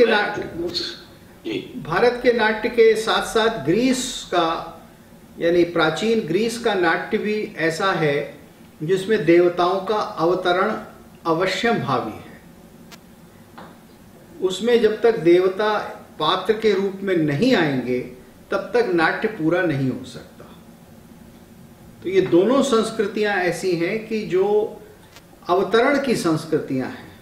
Speaker 3: के नाट्य के साथ साथ ग्रीस का, यानी प्राचीन ग्रीस का नाट्य भी ऐसा है जिसमें देवताओं का अवतरण अवश्यम भावी है। उसमें जब तक देवता पात्र के रूप में नहीं आएंगे तब तक नाट्य पूरा नहीं हो सकता। तो ये दोनों संस्कृतियां ऐसी हैं कि जो अवतरण की संस्कृतियां हैं,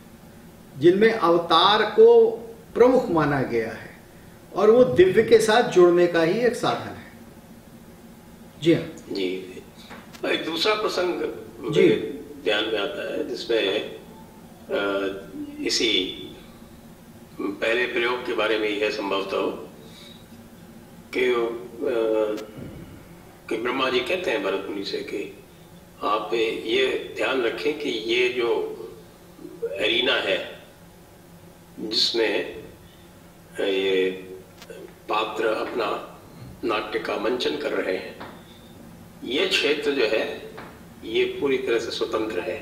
Speaker 3: जिनमें अवतार को प्रमुख माना गया है और वो दिव्य के साथ जुड़ने का ही एक साधन है। जी हाँ
Speaker 2: जी। एक दूसरा प्रसंग मेरे ध्यान में आता है जिसमें इसी पहले प्रयोग के बारे में यह संभवतः हो कि ब्रह्मा जी कहते हैं भरत मुनि से कि आप ये ध्यान रखें कि ये जो एरीना है जिसमें ये पात्र अपना नाट्य का मंचन कर रहे हैं, ये क्षेत्र जो है ये पूरी तरह से स्वतंत्र है।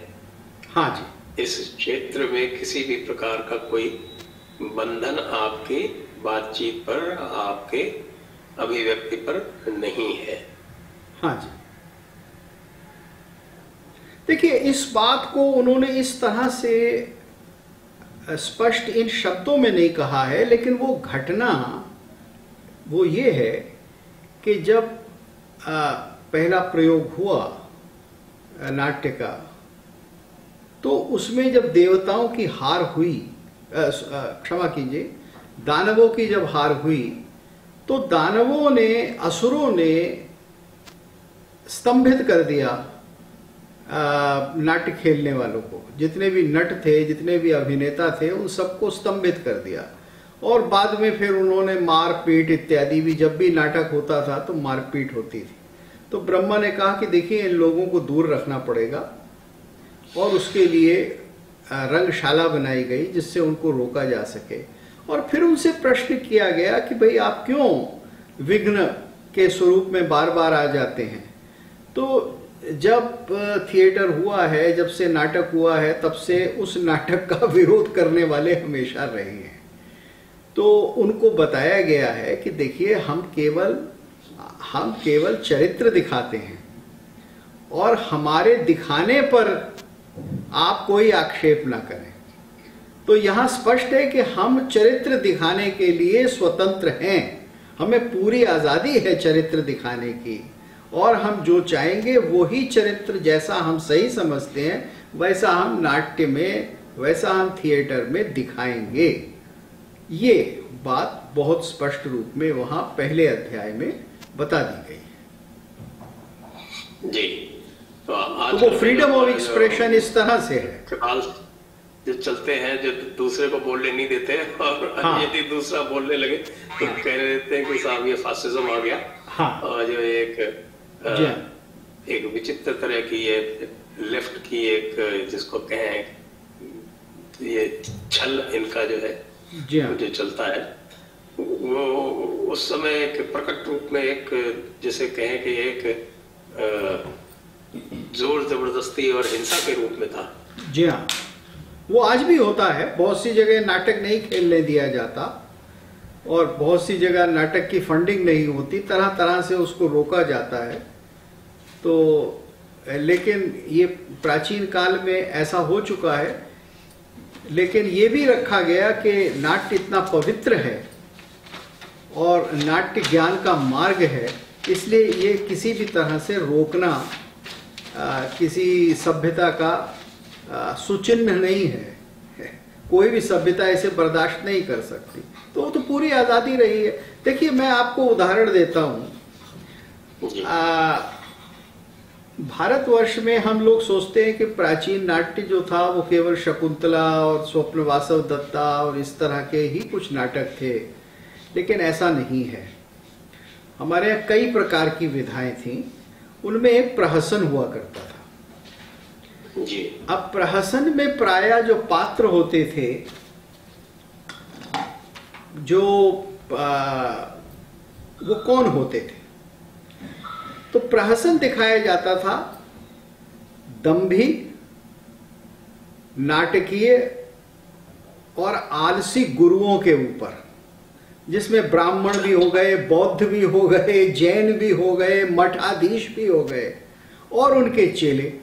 Speaker 3: हाँ जी।
Speaker 2: इस क्षेत्र में किसी भी प्रकार का कोई बंधन आपकी बातचीत पर, आपके अभिव्यक्ति पर नहीं है।
Speaker 3: हाँ जी। देखिए, इस बात को उन्होंने इस तरह से स्पष्ट इन शब्दों में नहीं कहा है, लेकिन वो घटना वो ये है कि जब पहला प्रयोग हुआ नाट्य का, तो उसमें जब देवताओं की हार हुई, क्षमा कीजिए, दानवों की जब हार हुई, तो दानवों ने, असुरों ने स्तंभित कर दिया नाट्य खेलने वालों को। जितने भी नट थे, जितने भी अभिनेता थे, उन सबको स्तंभित कर दिया। और बाद में फिर उन्होंने मारपीट इत्यादि भी, जब भी नाटक होता था तो मारपीट होती थी। तो ब्रह्मा ने कहा कि देखिए, इन लोगों को दूर रखना पड़ेगा, और उसके लिए रंगशाला बनाई गई जिससे उनको रोका जा सके। और फिर उनसे प्रश्न किया गया कि भाई आप क्यों विघ्न के स्वरूप में बार बार आ जाते हैं। तो जब थिएटर हुआ है, जब से नाटक हुआ है, तब से उस नाटक का विरोध करने वाले हमेशा रहे हैं। तो उनको बताया गया है कि देखिए, हम केवल चरित्र दिखाते हैं, और हमारे दिखाने पर आप कोई आक्षेप ना करें। तो यहां स्पष्ट है कि हम चरित्र दिखाने के लिए स्वतंत्र हैं, हमें पूरी आजादी है चरित्र दिखाने की, और हम जो चाहेंगे वही चरित्र, जैसा हम सही समझते हैं वैसा हम नाट्य में, वैसा हम थिएटर में दिखाएंगे। ये बात बहुत स्पष्ट रूप में वहां पहले अध्याय में बता दी गई है।
Speaker 2: जी।
Speaker 3: तो वो फ्रीडम ऑफ एक्सप्रेशन इस तरह से है।
Speaker 2: जो चलते हैं, जो दूसरे को बोलने नहीं देते, और
Speaker 3: हाँ।
Speaker 2: यदि दूसरा बोलने लगे तो कह देते हैं कि साहब ये फासिज्म आ गया।
Speaker 3: हाँ।
Speaker 2: और जो एक
Speaker 3: जी हाँ।
Speaker 2: एक विचित्र तरह की ये लेफ्ट की एक, जिसको कहें, ये छल इनका जो है,
Speaker 3: जी हाँ।
Speaker 2: जो चलता है, वो उस समय एक प्रकट रूप में एक, जैसे कहें कि एक जोर जबरदस्ती और हिंसा के रूप में था।
Speaker 3: जी हाँ, वो आज भी होता है। बहुत सी जगह नाटक नहीं खेलने दिया जाता और बहुत सी जगह नाटक की फंडिंग नहीं होती, तरह तरह से उसको रोका जाता है। तो लेकिन ये प्राचीन काल में ऐसा हो चुका है। लेकिन ये भी रखा गया कि नाट्य इतना पवित्र है और नाट्य ज्ञान का मार्ग है, इसलिए ये किसी भी तरह से रोकना किसी सभ्यता का सुचिन्ह नहीं है। कोई भी सभ्यता इसे बर्दाश्त नहीं कर सकती। तो वो तो पूरी आज़ादी रही है। देखिए, मैं आपको उदाहरण देता हूँ। भारतवर्ष में हम लोग सोचते हैं कि प्राचीन नाट्य जो था वो केवल शकुंतला और स्वप्नवासव दत्ता और इस तरह के ही कुछ नाटक थे, लेकिन ऐसा नहीं है। हमारे यहाँ कई प्रकार की विधाएं थीं, उनमें एक प्रहसन हुआ करता था।
Speaker 2: जी।
Speaker 3: अब प्रहसन में प्रायः जो पात्र होते थे, जो वो कौन होते थे? तो प्रहसन दिखाया जाता था दंभी, नाटकीय और आलसी गुरुओं के ऊपर, जिसमें ब्राह्मण भी हो गए, बौद्ध भी हो गए, जैन भी हो गए, मठाधीश भी हो गए और उनके चेले।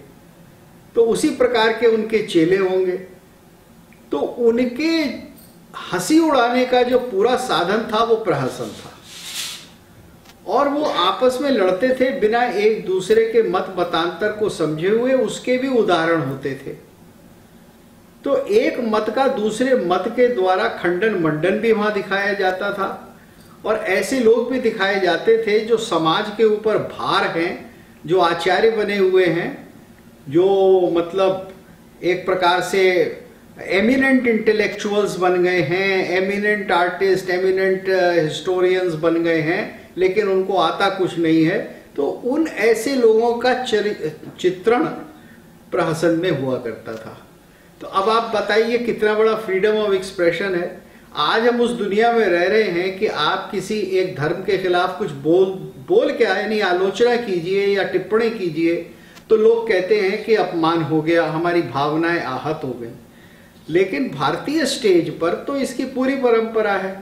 Speaker 3: तो उसी प्रकार के उनके चेले होंगे। तो उनके हंसी उड़ाने का जो पूरा साधन था वो प्रहसन था। और वो आपस में लड़ते थे बिना एक दूसरे के मत मतांतर को समझे हुए। उसके भी उदाहरण होते थे। तो एक मत का दूसरे मत के द्वारा खंडन मंडन भी वहां दिखाया जाता था। और ऐसे लोग भी दिखाए जाते थे जो समाज के ऊपर भार हैं, जो आचार्य बने हुए हैं, जो मतलब एक प्रकार से एमिनेंट इंटेलेक्चुअल्स बन गए हैं, एमिनेंट आर्टिस्ट, एमिनेंट हिस्टोरियंस बन गए हैं, लेकिन उनको आता कुछ नहीं है। तो उन ऐसे लोगों का चित्रण प्रहसन में हुआ करता था। तो अब आप बताइए कितना बड़ा फ्रीडम ऑफ एक्सप्रेशन है। आज हम उस दुनिया में रह रहे हैं कि आप किसी एक धर्म के खिलाफ कुछ बोल के यानी आलोचना कीजिए या टिप्पणी कीजिए, तो लोग कहते हैं कि अपमान हो गया, हमारी भावनाएं आहत हो गई। लेकिन भारतीय स्टेज पर तो इसकी पूरी परंपरा है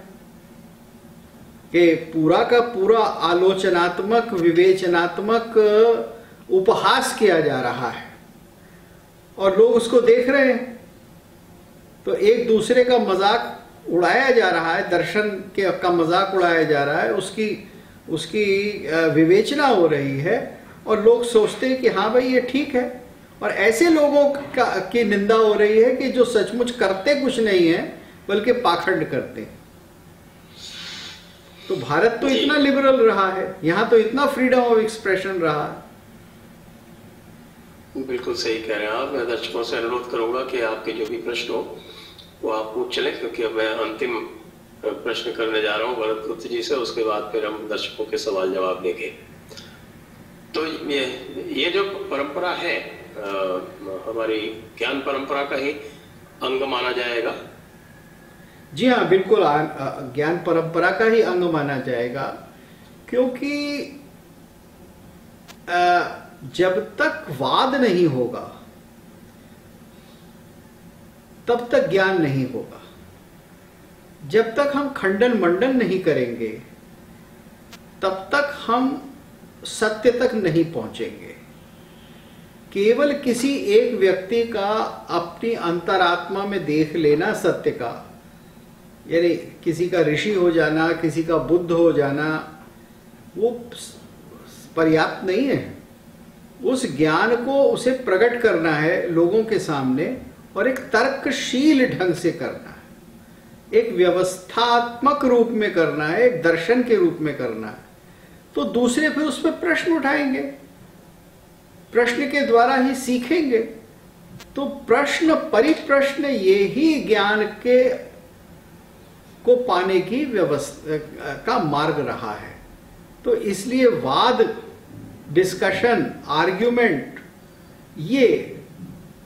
Speaker 3: कि पूरा का पूरा आलोचनात्मक, विवेचनात्मक उपहास किया जा रहा है और लोग उसको देख रहे हैं। तो एक दूसरे का मजाक उड़ाया जा रहा है, दर्शन का मजाक उड़ाया जा रहा है, उसकी विवेचना हो रही है और लोग सोचते हैं कि हाँ भाई ये ठीक है। और ऐसे लोगों की निंदा हो रही है कि जो सचमुच करते कुछ नहीं है बल्कि पाखंड करते हैं। तो भारत तो इतना लिबरल रहा है, यहां तो इतना फ्रीडम ऑफ एक्सप्रेशन रहा है।
Speaker 2: बिल्कुल सही कह रहे हैं आप। मैं दर्शकों से अनुरोध करूंगा कि आपके जो भी प्रश्न हो वो आप पूछ चलें, क्योंकि अब मैं अंतिम प्रश्न करने जा रहा हूं भरत गुप्त जी से। उसके बाद फिर हम दर्शकों के सवाल जवाब देंगे। तो ये जो परंपरा है हमारी ज्ञान परंपरा का ही अंग माना जाएगा।
Speaker 3: जी हाँ, बिल्कुल ज्ञान परंपरा का ही अंग माना जाएगा, क्योंकि जब तक वाद नहीं होगा तब तक ज्ञान नहीं होगा। जब तक हम खंडन मंडन नहीं करेंगे तब तक हम सत्य तक नहीं पहुंचेंगे। केवल किसी एक व्यक्ति का अपनी अंतरात्मा में देख लेना सत्य का, यानी किसी का ऋषि हो जाना, किसी का बुद्ध हो जाना, वो पर्याप्त नहीं है। उस ज्ञान को उसे प्रकट करना है लोगों के सामने और एक तर्कशील ढंग से करना है, एक व्यवस्थात्मक रूप में करना है, एक दर्शन के रूप में करना है। तो दूसरे फिर उस पर प्रश्न उठाएंगे, प्रश्न के द्वारा ही सीखेंगे। तो प्रश्न परिप्रश्न ये ही ज्ञान के को पाने की व्यवस्था का मार्ग रहा है। तो इसलिए वाद, डिस्कशन, आर्ग्यूमेंट ये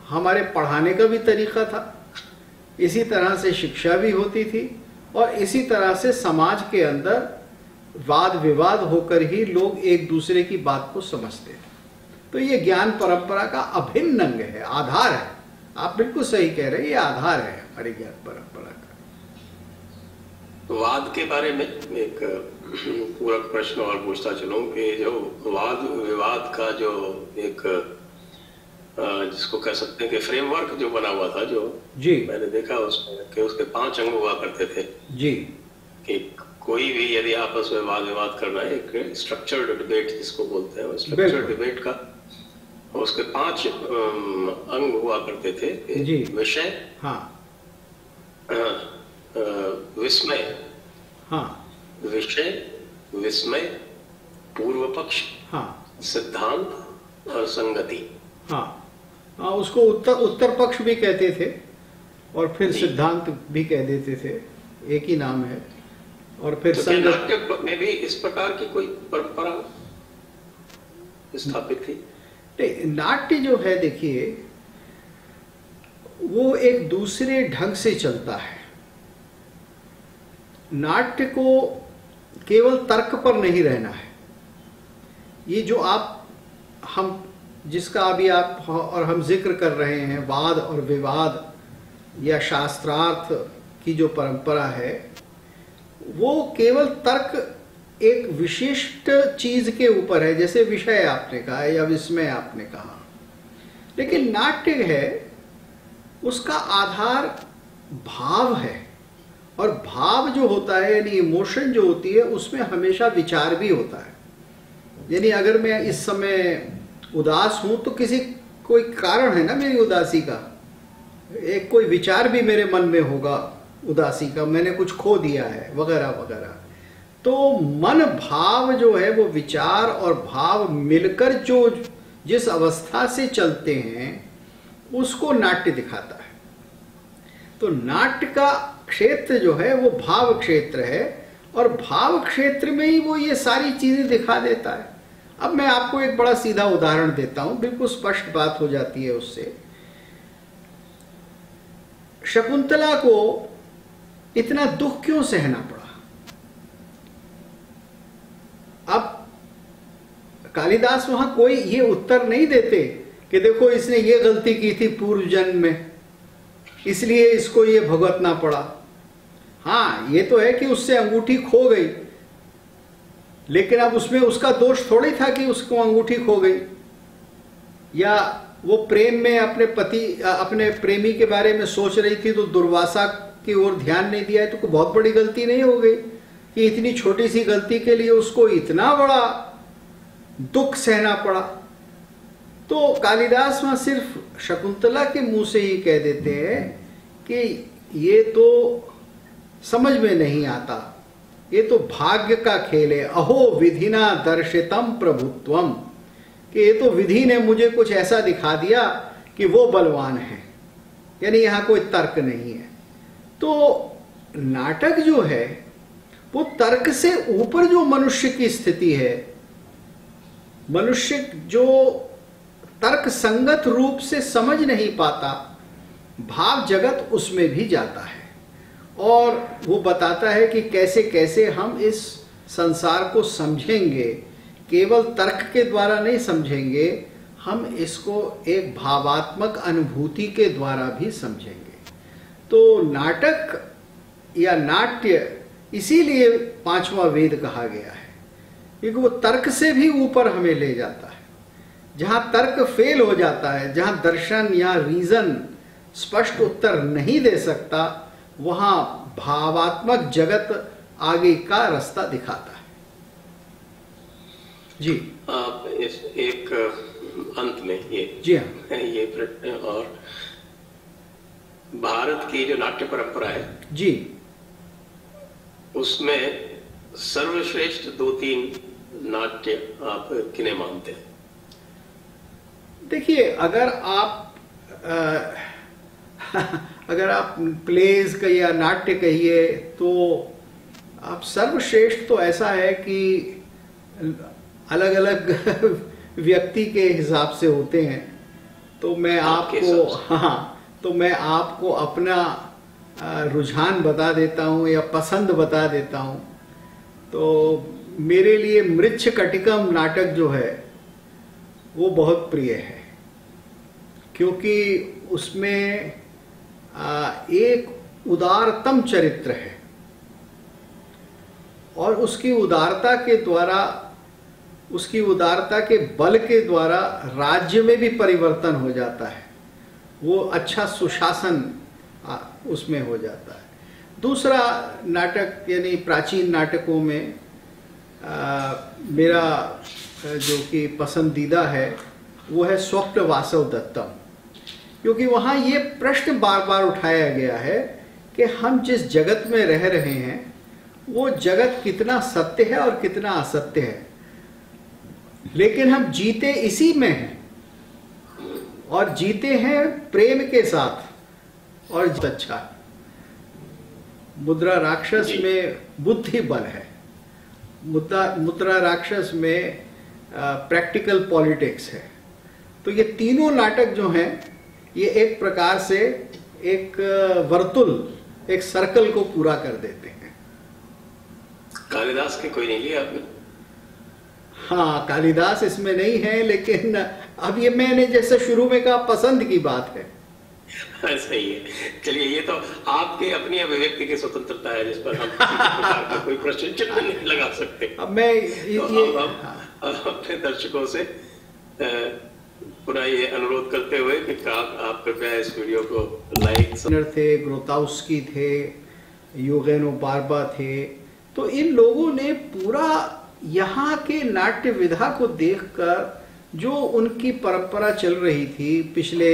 Speaker 3: हमारे पढ़ाने का भी तरीका था। इसी तरह से शिक्षा भी होती थी और इसी तरह से समाज के अंदर वाद विवाद होकर ही लोग एक दूसरे की बात को समझते थे। तो ये ज्ञान परंपरा का अभिन्न अंग है, आधार है। आप बिल्कुल सही कह रहे हैं, ये आधार है हमारी ज्ञान परंपरा का।
Speaker 2: वाद के बारे में एक पूरक प्रश्न और पूछता चलूं कि जो वाद विवाद का जो एक जिसको कह सकते हैं कि फ्रेमवर्क जो बना हुआ था, जो
Speaker 3: जी
Speaker 2: मैंने देखा उसमें कि उसके 5 अंग हुआ करते थे
Speaker 3: जी,
Speaker 2: कि कोई भी यदि आपस में वाद विवाद करना है, एक स्ट्रक्चर्ड डिबेट जिसको बोलते हैं, स्ट्रक्चर्ड डिबेट का उसके 5 अंग हुआ करते थे
Speaker 3: जी।
Speaker 2: विषय,
Speaker 3: हाँ
Speaker 2: विस्मय,
Speaker 3: हाँ
Speaker 2: विषय, विस्मय, पूर्व पक्ष,
Speaker 3: हाँ
Speaker 2: सिद्धांत और संगति।
Speaker 3: हाँ हाँ, उसको उत्तर पक्ष भी कहते थे और फिर सिद्धांत भी कह देते थे, एक ही नाम है। और फिर
Speaker 2: तो नाट्य में भी इस प्रकार की कोई परंपरा स्थापित थी?
Speaker 3: नाट्य जो है, देखिए, वो एक दूसरे ढंग से चलता है। नाट्य को केवल तर्क पर नहीं रहना है। ये जो हम जिसका अभी आप और हम जिक्र कर रहे हैं, वाद और विवाद या शास्त्रार्थ की जो परंपरा है, वो केवल तर्क एक विशिष्ट चीज के ऊपर है, जैसे विषय आपने कहा या विस्मय आपने कहा। लेकिन नाट्य है, उसका आधार भाव है, और भाव जो होता है यानी इमोशन जो होती है, उसमें हमेशा विचार भी होता है। यानी अगर मैं इस समय उदास हूं तो कोई कारण है ना मेरी उदासी का, एक कोई विचार भी मेरे मन में होगा उदासी का, मैंने कुछ खो दिया है वगैरह वगैरह। तो मन भाव जो है, वो विचार और भाव मिलकर जो जिस अवस्था से चलते हैं, उसको नाट्य दिखाता है। तो नाट्य का क्षेत्र जो है वो भाव क्षेत्र है, और भाव क्षेत्र में ही वो ये सारी चीजें दिखा देता है। अब मैं आपको एक बड़ा सीधा उदाहरण देता हूं, बिल्कुल स्पष्ट बात हो जाती है उससे। शकुंतला को इतना दुख क्यों सहना पड़ा? अब कालिदास वहां कोई ये उत्तर नहीं देते कि देखो इसने ये गलती की थी पूर्व जन्म में, इसलिए इसको ये भुगतना पड़ा। हाँ, ये तो है कि उससे अंगूठी खो गई, लेकिन अब उसमें उसका दोष थोड़ी था कि उसको अंगूठी खो गई, या वो प्रेम में अपने प्रेमी के बारे में सोच रही थी तो दुर्वासा की ओर ध्यान नहीं दिया, तो कोई बहुत बड़ी गलती नहीं हो गई कि इतनी छोटी सी गलती के लिए उसको इतना बड़ा दुख सहना पड़ा। तो कालिदास वहां सिर्फ शकुंतला के मुंह से ही कह देते हैं कि ये तो समझ में नहीं आता, ये तो भाग्य का खेल है। अहो विधिना दर्शितम प्रभुत्वम, कि ये तो विधि ने मुझे कुछ ऐसा दिखा दिया कि वो बलवान है, यानी यहां कोई तर्क नहीं है। तो नाटक जो है वो तर्क से ऊपर जो मनुष्य की स्थिति है, मनुष्य जो तर्क संगत रूप से समझ नहीं पाता, भाव जगत उसमें भी जाता है, और वो बताता है कि कैसे कैसे हम इस संसार को समझेंगे। केवल तर्क के द्वारा नहीं समझेंगे, हम इसको एक भावात्मक अनुभूति के द्वारा भी समझेंगे। तो नाटक या नाट्य इसीलिए 5वां वेद कहा गया है, क्योंकि वो तर्क से भी ऊपर हमें ले जाता है। जहां तर्क फेल हो जाता है, जहां दर्शन या रीजन स्पष्ट उत्तर नहीं दे सकता, वहां भावात्मक जगत आगे का रास्ता दिखाता है। जी,
Speaker 2: आप इस एक अंत में ये
Speaker 3: जी हाँ,
Speaker 2: ये प्रश्न, और भारत की जो नाट्य परंपरा है
Speaker 3: जी,
Speaker 2: उसमें सर्वश्रेष्ठ 2-3 नाट्य आप किन्हें मानते हैं?
Speaker 3: देखिए, अगर आप अगर आप प्लेज का या नाट्य कहिए तो आप सर्वश्रेष्ठ तो ऐसा है कि अलग अलग व्यक्ति के हिसाब से होते हैं। तो मैं आपको, हाँ, तो मैं आपको अपना रुझान बता देता हूँ या पसंद बता देता हूँ। तो मेरे लिए मृच्छकटिकम नाटक जो है वो बहुत प्रिय है, क्योंकि उसमें एक उदारतम चरित्र है और उसकी उदारता के द्वारा, उसकी उदारता के बल के द्वारा राज्य में भी परिवर्तन हो जाता है। वो अच्छा सुशासन उसमें हो जाता है। दूसरा नाटक यानी प्राचीन नाटकों में मेरा जो कि पसंदीदा है वो है स्वप्न वासव दत्तम, क्योंकि वहाँ ये प्रश्न बार बार उठाया गया है कि हम जिस जगत में रह रहे हैं वो जगत कितना सत्य है और कितना असत्य है, लेकिन हम जीते इसी में हैं और जीते हैं प्रेम के साथ। और अच्छा, मुद्रा राक्षस में बुद्धि बल है, मुद्रा राक्षस में प्रैक्टिकल पॉलिटिक्स है। तो ये तीनों नाटक जो हैं ये एक प्रकार से एक वर्तुल, एक सर्कल को पूरा कर देते हैं।
Speaker 2: कालिदास के कोई नहीं लिया आपने?
Speaker 3: हाँ, कालिदास इसमें नहीं है, लेकिन अब ये मैंने जैसे शुरू में कहा पसंद की बात है।
Speaker 2: सही है। चलिए, ये तो आपके अपनी अभिव्यक्ति की स्वतंत्रता है जिस पर हम किसी प्रकार का कोई प्रश्न चिन्ह नहीं लगा सकते।
Speaker 3: अब मैं
Speaker 2: अपने दर्शकों से पुनः ये अनुरोध करते हुए कि आप कृपया इस वीडियो को लाइक
Speaker 3: थे, ग्रोताउस्की थे, यूगेनो बार्बा थे, तो इन लोगों ने पूरा यहाँ के नाट्य विधा को देखकर जो उनकी परंपरा चल रही थी, पिछले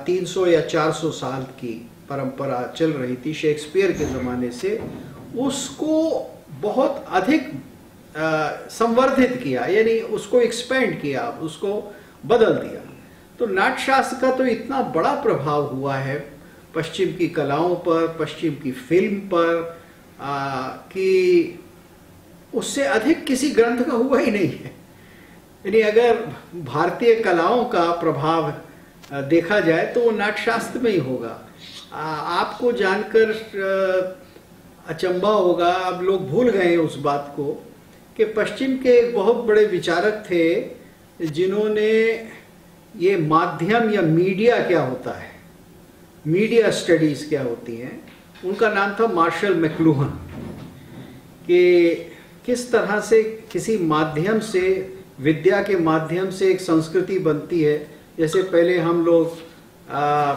Speaker 3: 300 या 400 साल की परंपरा चल रही थी शेक्सपियर के ज़माने से, उसको बहुत अधिक संवर्धित किया, यानी उसको एक्सपेंड किया, उसको बदल दिया। तो नाट्यशास्त्र का तो इतना बड़ा प्रभाव हुआ है पश्चिम की कलाओं पर, पश्चिम की फिल्म पर, कि उससे अधिक किसी ग्रंथ का हुआ ही नहीं है। यानी अगर भारतीय कलाओं का प्रभाव देखा जाए तो वो नाट्यशास्त्र में ही होगा। आपको जानकर अचंभा होगा, अब लोग भूल गए उस बात को, कि पश्चिम के एक बहुत बड़े विचारक थे जिन्होंने ये माध्यम या मीडिया क्या होता है, मीडिया स्टडीज क्या होती हैं, उनका नाम था मार्शल मैकलुहन, कि किस तरह से किसी माध्यम से, विद्या के माध्यम से एक संस्कृति बनती है। जैसे पहले हम लोग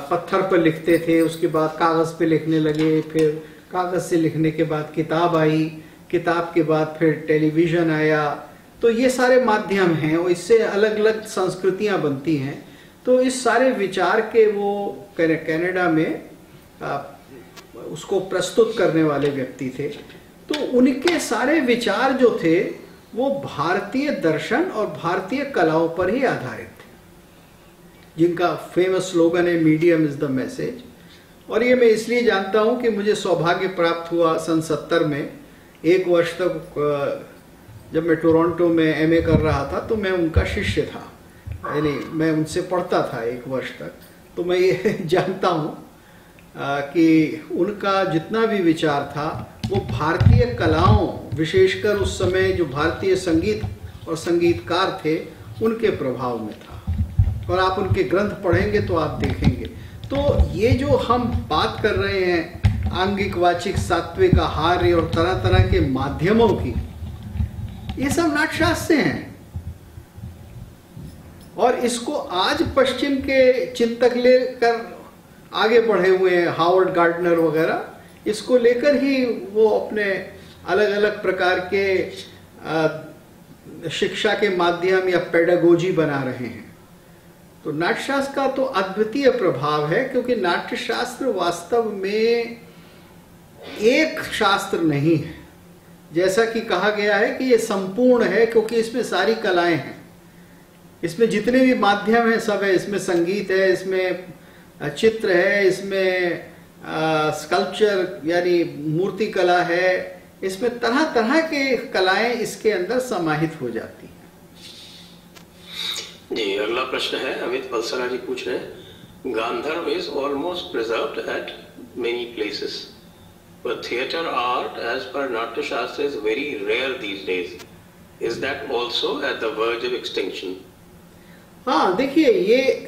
Speaker 3: पत्थर पर लिखते थे, उसके बाद कागज़ पे लिखने लगे, फिर कागज़ से लिखने के बाद किताब आई, किताब के बाद फिर टेलीविज़न आया। तो ये सारे माध्यम हैं और इससे अलग अलग संस्कृतियां बनती हैं। तो इस सारे विचार के वो कनाडा में उसको प्रस्तुत करने वाले व्यक्ति थे। तो उनके सारे विचार जो थे वो भारतीय दर्शन और भारतीय कलाओं पर ही आधारित थे, जिनका फेमस स्लोगन है मीडियम इज द मैसेज। और ये मैं इसलिए जानता हूं कि मुझे सौभाग्य प्राप्त हुआ सन 70 में, 1 वर्ष तक जब मैं टोरंटो में एमए कर रहा था तो मैं उनका शिष्य था, यानी मैं उनसे पढ़ता था 1 वर्ष तक। तो मैं ये जानता हूँ कि उनका जितना भी विचार था वो भारतीय कलाओं, विशेषकर उस समय जो भारतीय संगीत और संगीतकार थे उनके प्रभाव में था। और आप उनके ग्रंथ पढ़ेंगे तो आप देखेंगे। तो ये जो हम बात कर रहे हैं आंगिक, वाचिक, सात्विक, आहार्य और तरह तरह के माध्यमों की, ये सब नाट्यशास्त्र हैं। और इसको आज पश्चिम के चिंतक लेकर आगे बढ़े हुए हैं, हावर्ड गार्डनर वगैरह, इसको लेकर ही वो अपने अलग अलग प्रकार के शिक्षा के माध्यम या पेडागोजी बना रहे हैं। तो नाट्यशास्त्र का तो अद्वितीय प्रभाव है, क्योंकि नाट्यशास्त्र वास्तव में एक शास्त्र नहीं है। जैसा कि कहा गया है कि ये संपूर्ण है, क्योंकि इसमें सारी कलाएं हैं। इसमें जितने भी माध्यम है सब है, इसमें संगीत है, इसमें चित्र है, इसमें स्कल्पचर यानी मूर्ति कला है, इसमें तरह तरह के कलाएं इसके अंदर समाहित हो जाती हैं।
Speaker 2: जी, अगला प्रश्न है अमित पलसरा जी पूछ रहे हैं, Gandharva is almost preserved at many places, but theater art as per Natya Shastra is very rare these days. Is that also at the verge of extinction?
Speaker 3: हाँ, देखिए, ये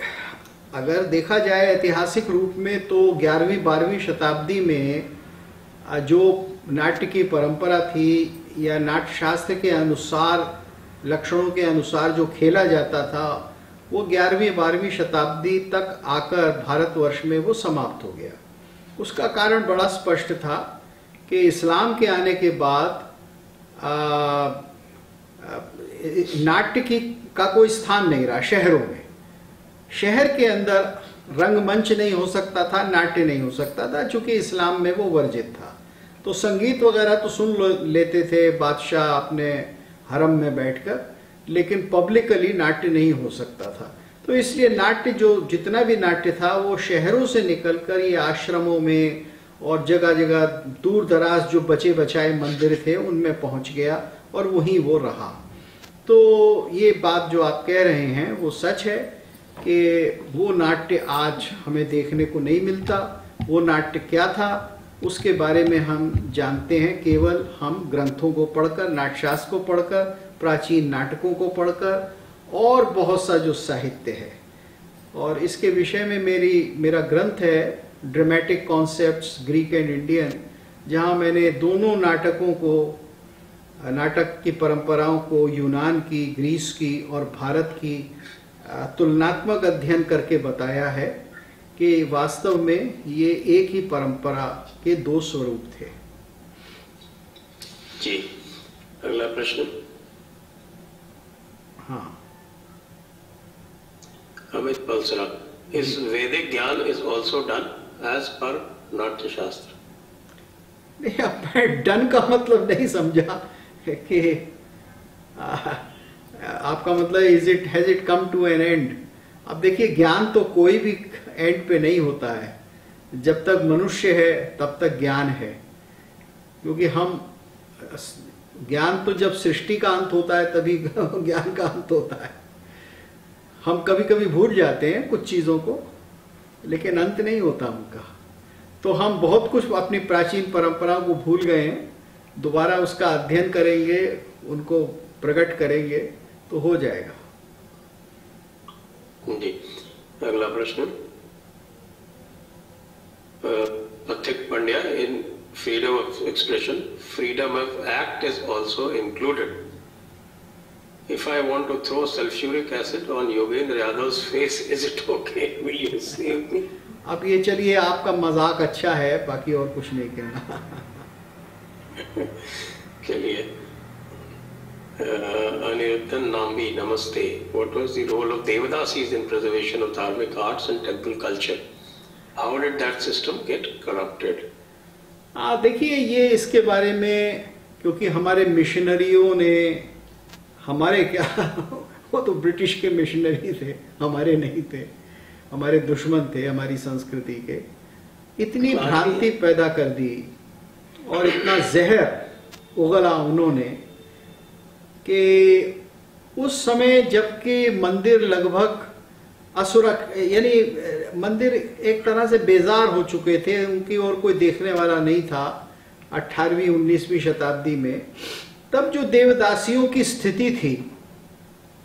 Speaker 3: अगर देखा जाए ऐतिहासिक रूप में तो 11वीं 12वीं शताब्दी में जो नाट्य की परंपरा थी या नाट्य शास्त्र के अनुसार, लक्षणों के अनुसार जो खेला जाता था, वो 11वीं 12वीं शताब्दी तक आकर भारतवर्ष में वो समाप्त हो गया। उसका कारण बड़ा स्पष्ट था कि इस्लाम के आने के बाद नाट्य का कोई स्थान नहीं रहा शहरों में। शहर के अंदर रंगमंच नहीं हो सकता था, नाट्य नहीं हो सकता था, चूंकि इस्लाम में वो वर्जित था। तो संगीत वगैरह तो सुन लेते थे बादशाह अपने हरम में बैठकर, लेकिन पब्लिकली नाट्य नहीं हो सकता था। तो इसलिए नाट्य, जो जितना भी नाट्य था, वो शहरों से निकलकर ये आश्रमों में और जगह जगह दूर दराज जो बचे बचाए मंदिर थे उनमें पहुंच गया और वहीं वो रहा। तो ये बात जो आप कह रहे हैं वो सच है कि वो नाट्य आज हमें देखने को नहीं मिलता। वो नाट्य क्या था उसके बारे में हम जानते हैं केवल हम ग्रंथों को पढ़कर, नाट्यशास्त्र को पढ़कर, प्राचीन नाटकों को पढ़कर और बहुत सा जो साहित्य है। और इसके विषय में मेरा ग्रंथ है dramatic concepts Greek and Indian, जहां मैंने दोनों नाटकों को, नाटक की परंपराओं को, यूनान की, ग्रीस की और भारत की तुलनात्मक अध्ययन करके बताया है कि वास्तव में ये एक ही परंपरा के दो स्वरूप थे।
Speaker 2: जी, अगला प्रश्न।
Speaker 3: हाँ,
Speaker 2: अमित पलसरा, इस वैदिक ज्ञान is also done as per नाट्य शास्त्र?
Speaker 3: नहीं, अब मैं डन का मतलब नहीं समझा कि आपका मतलब has it come to an end. अब देखिए, ज्ञान तो कोई भी एंड पे नहीं होता है। जब तक मनुष्य है तब तक ज्ञान है, क्योंकि हम ज्ञान तो जब सृष्टि का अंत होता है तभी ज्ञान का अंत होता है। हम कभी कभी भूल जाते हैं कुछ चीजों को, लेकिन अंत नहीं होता उनका। तो हम बहुत कुछ अपनी प्राचीन परंपराओं को भूल गए हैं, दोबारा उसका अध्ययन करेंगे, उनको प्रकट करेंगे तो हो जाएगा।
Speaker 2: जी, अगला प्रश्न। पथिक पंड्या, इन freedom of expression, freedom of act is also included. If I want to throw sulfuric acid on Yogendra Yadav's face, is it okay? Will you save me?
Speaker 3: अब ये चलिए, आपका मजाक अच्छा है, बाकी और कुछ नहीं कहना।
Speaker 2: चलिए, Aniruddhan Nambi, namaste. What was the role of Devadasis in preservation of dharmic arts and temple culture? How did that system get corrupted?
Speaker 3: देखिए, ये इसके बारे में, क्योंकि हमारे मिशनरियों ने, हमारे क्या वो तो ब्रिटिश के मिशनरी थे, हमारे नहीं थे, हमारे दुश्मन थे हमारी संस्कृति के, इतनी भ्रांति पैदा कर दी और इतना जहर उगला उन्होंने कि उस समय जबकि मंदिर लगभग यानी मंदिर एक तरह से बेजार हो चुके थे, उनकी और कोई देखने वाला नहीं था 18वीं 19वीं शताब्दी में, तब जो देवदासियों की स्थिति थी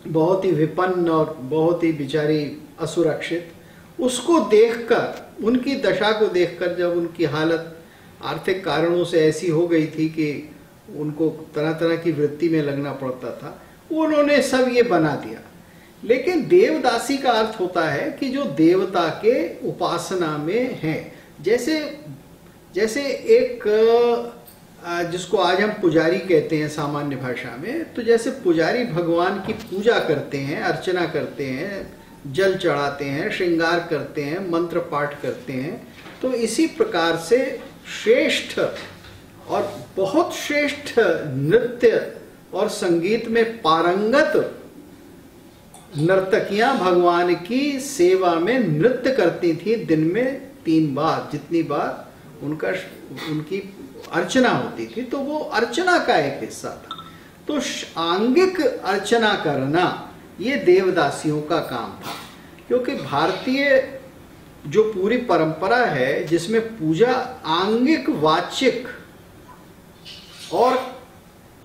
Speaker 3: बहुत ही विपन्न और बहुत ही बेचारी असुरक्षित, उसको देखकर, उनकी दशा को देखकर, जब उनकी हालत आर्थिक कारणों से ऐसी हो गई थी कि उनको तरह तरह की वृत्ति में लगना पड़ता था, उन्होंने सब ये बना दिया। लेकिन देवदासी का अर्थ होता है कि जो देवता के उपासना में है, जैसे एक जिसको आज हम पुजारी कहते हैं सामान्य भाषा में, तो जैसे पुजारी भगवान की पूजा करते हैं, अर्चना करते हैं, जल चढ़ाते हैं, श्रृंगार करते हैं, मंत्र पाठ करते हैं, तो इसी प्रकार से श्रेष्ठ और बहुत श्रेष्ठ नृत्य और संगीत में पारंगत नर्तकियां भगवान की सेवा में नृत्य करती थी दिन में 3 बार, जितनी बार उनकी अर्चना होती थी, तो वो अर्चना का एक हिस्सा था। तो आंगिक अर्चना करना ये देवदासियों का काम था, क्योंकि भारतीय जो पूरी परंपरा है जिसमें पूजा आंगिक, वाचिक और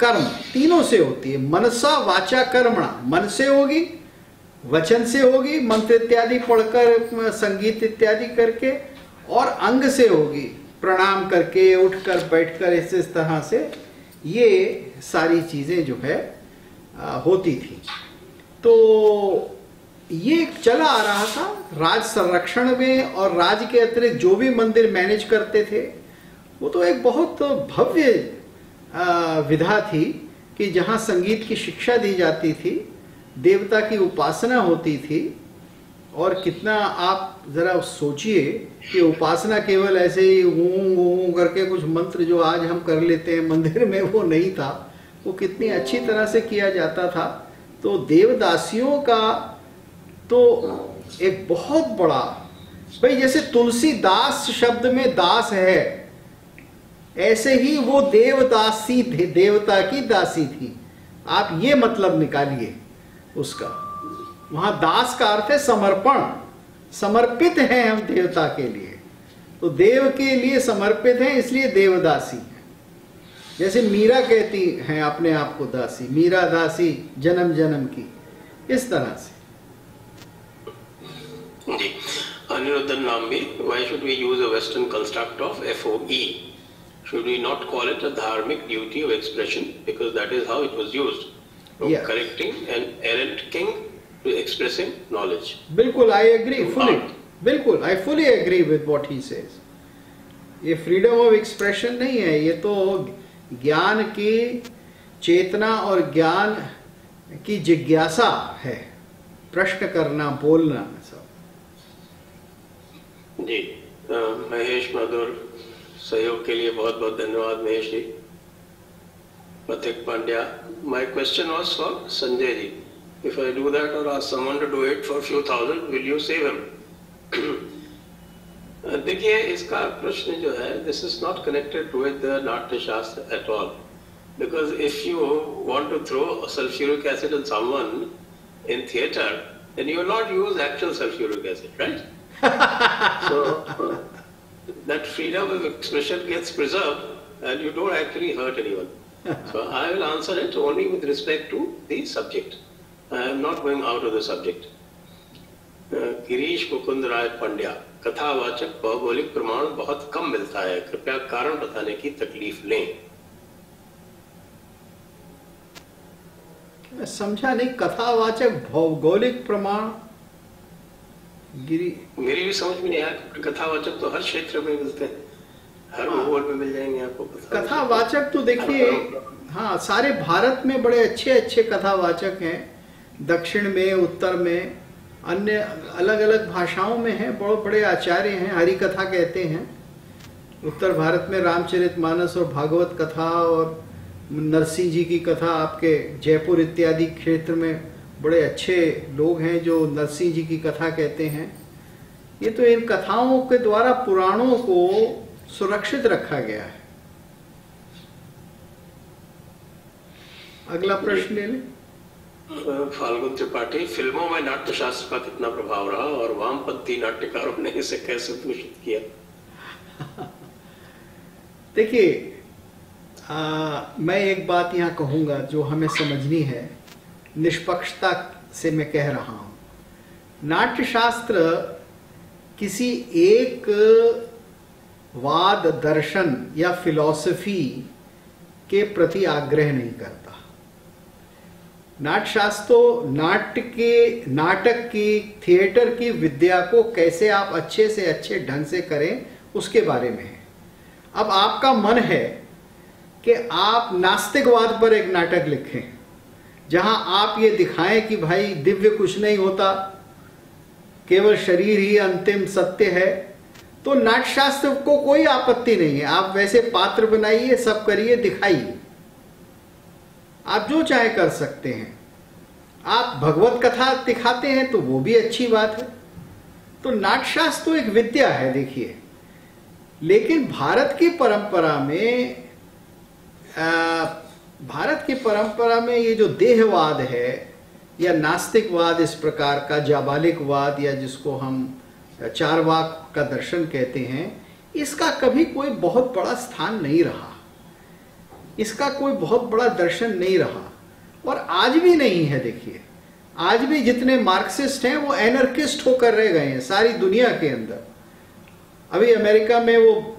Speaker 3: कर्म तीनों से होती है। मनसा वाचा कर्मणा, मन से होगी, वचन से होगी, मंत्र इत्यादि पढ़कर, संगीत इत्यादि करके, और अंग से होगी, प्रणाम करके, उठकर, बैठकर, इस तरह से ये सारी चीजें जो है होती थी। तो ये चला आ रहा था राज संरक्षण में, और राज्य के अतिरिक्त जो भी मंदिर मैनेज करते थे वो तो एक बहुत भव्य विधा थी कि जहाँ संगीत की शिक्षा दी जाती थी, देवता की उपासना होती थी। और कितना आप जरा सोचिए कि उपासना केवल ऐसे ही ऊ करके कुछ मंत्र जो आज हम कर लेते हैं मंदिर में, वो नहीं था, वो कितनी अच्छी तरह से किया जाता था। तो देवदासियों का तो एक बहुत बड़ा, भाई जैसे तुलसीदास शब्द में दास है, ऐसे ही वो देवदासी देवता की दासी थी। आप ये मतलब निकालिए उसका, वहां दास का अर्थ है समर्पण, समर्पित हैं हम देवता के लिए, तो देव के लिए समर्पित हैं, इसलिए देवदासी है। जैसे मीरा कहती हैं अपने आप को दासी, मीरा दासी जन्म जन्म की, इस तरह से।
Speaker 2: जी, Aniruddhan Nambi, why should we use a Western construct of FOE? Should we not call it a dharmic duty of expression, because that is how it was used, from
Speaker 3: Yeah.
Speaker 2: correcting an errant king to expressing knowledge.
Speaker 3: बिल्कुल, I agree fully, बिल्कुल, I fully agree with what he says. ये freedom of expression नहीं है, ये तो ज्ञान की चेतना और ज्ञान की जिज्ञासा है, प्रश्न करना, बोलना सब।
Speaker 2: जी, महेश मधुर, सहयोग के लिए बहुत बहुत धन्यवाद Mahesh ji. Pathik Pandya, my question was for Sanjay ji, if I do that और ask someone to do it for few thousand, will you save him? देखिए, इसका प्रश्न जो है, this is not connected with Natya Shastra at all, because if you want to throw sulphuric acid on someone in theatre, then you will not use actual sulfuric acid, right? So that freedom of expression gets preserved and you don't actually hurt anyone. So I will answer it only with respect to the subject. I am not going out of the subject. Girish Mukund Rai Pandya, कथावाचक भौगोलिक प्रमाण बहुत कम मिलता है, कृपया कारण बताने की तकलीफ लें।
Speaker 3: मैं समझा नहीं, कथावाचक भौगोलिक प्रमाण
Speaker 2: मेरी भी समझ में नहीं आया। कथावाचक तो हर क्षेत्र में मिलते हैं, हर भूगोल में मिल जाएंगे आपको।
Speaker 3: कथावाचक तो देखिए, हाँ, सारे भारत में बड़े अच्छे अच्छे कथावाचक हैं, दक्षिण में, उत्तर में, अन्य अलग अलग भाषाओं में हैं, बहुत बड़े आचार्य हैं, हरि कथा कहते हैं। उत्तर भारत में रामचरितमानस और भागवत कथा और नरसिंह जी की कथा, आपके जयपुर इत्यादि क्षेत्र में बड़े अच्छे लोग हैं जो नरसिंह जी की कथा कहते हैं। ये तो इन कथाओं के द्वारा पुराणों को सुरक्षित रखा गया है। अगला प्रश्न ले लें।
Speaker 2: फाल्गुन त्रिपाठी, फिल्मों में नाट्यशास्त्र का कितना प्रभाव रहा और वामपंथी नाट्यकारों ने इसे कैसे दूषित किया?
Speaker 3: देखिए, मैं एक बात यहाँ कहूँगा जो हमें समझनी है, निष्पक्षता से मैं कह रहा हूँ। नाट्यशास्त्र किसी एक वाद, दर्शन या फिलॉसफी के प्रति आग्रह नहीं करता। नाट्यशास्त्र तो नाटक की, थिएटर की विद्या को कैसे आप अच्छे से अच्छे ढंग से करें उसके बारे में है। अब आपका मन है कि आप नास्तिकवाद पर एक नाटक लिखें, जहां आप ये दिखाएं कि भाई दिव्य कुछ नहीं होता, केवल शरीर ही अंतिम सत्य है, तो नाट्यशास्त्र को कोई आपत्ति नहीं है। आप वैसे पात्र बनाइए, सब करिए, दिखाइए, आप जो चाहे कर सकते हैं। आप भगवत कथा दिखाते हैं तो वो भी अच्छी बात है। तो नाट्यशास्त्र तो एक विद्या है देखिए, लेकिन भारत की परंपरा में ये जो देहवाद है या नास्तिकवाद, इस प्रकार का जाबालिकवाद, या जिसको हम चारवाक का दर्शन कहते हैं, इसका कभी कोई बहुत बड़ा स्थान नहीं रहा, इसका कोई बहुत बड़ा दर्शन नहीं रहा, और आज भी नहीं है। देखिए आज भी जितने मार्क्सिस्ट हैं वो एनर्किस्ट होकर रह गए हैं सारी दुनिया के अंदर। अभी अमेरिका में वो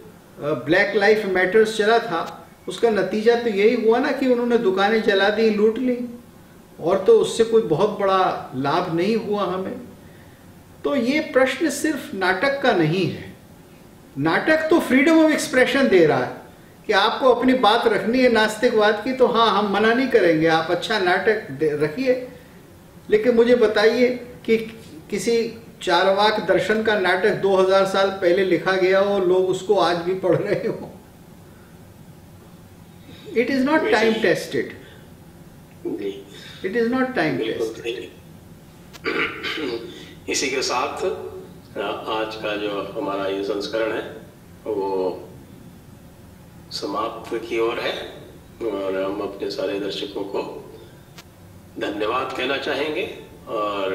Speaker 3: ब्लैक लाइफ मैटर्स चला था, उसका नतीजा तो यही हुआ ना कि उन्होंने दुकानें जला दी, लूट ली, और तो उससे कोई बहुत बड़ा लाभ नहीं हुआ हमें। तो ये प्रश्न सिर्फ नाटक का नहीं है। नाटक तो फ्रीडम ऑफ एक्सप्रेशन दे रहा है कि आपको अपनी बात रखनी है नास्तिकवाद की, तो हाँ, हम मना नहीं करेंगे, आप अच्छा नाटक रखिए, लेकिन मुझे बताइए कि किसी चारवाक दर्शन का नाटक 2000 साल पहले लिखा गया हो, लोग उसको आज भी पढ़ रहे हो। It is not time tested, it is not time tested.
Speaker 2: इसी के साथ आज का जो हमारा ये संस्करण है वो समाप्त की ओर है, और हम अपने सारे दर्शकों को धन्यवाद कहना चाहेंगे, और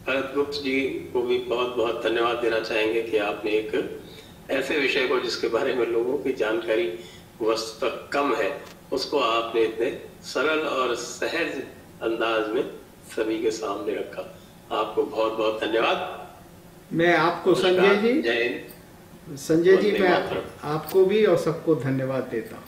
Speaker 2: भरत गुप्त जी को भी बहुत बहुत धन्यवाद देना चाहेंगे कि आपने एक ऐसे विषय को जिसके बारे में लोगों की जानकारी वस्तुतः कम है, उसको आपने इतने सरल और सहज अंदाज में सभी के सामने रखा। आपको बहुत बहुत धन्यवाद।
Speaker 3: मैं आपको संजय जी, मैं आपको भी और सबको धन्यवाद देता हूँ।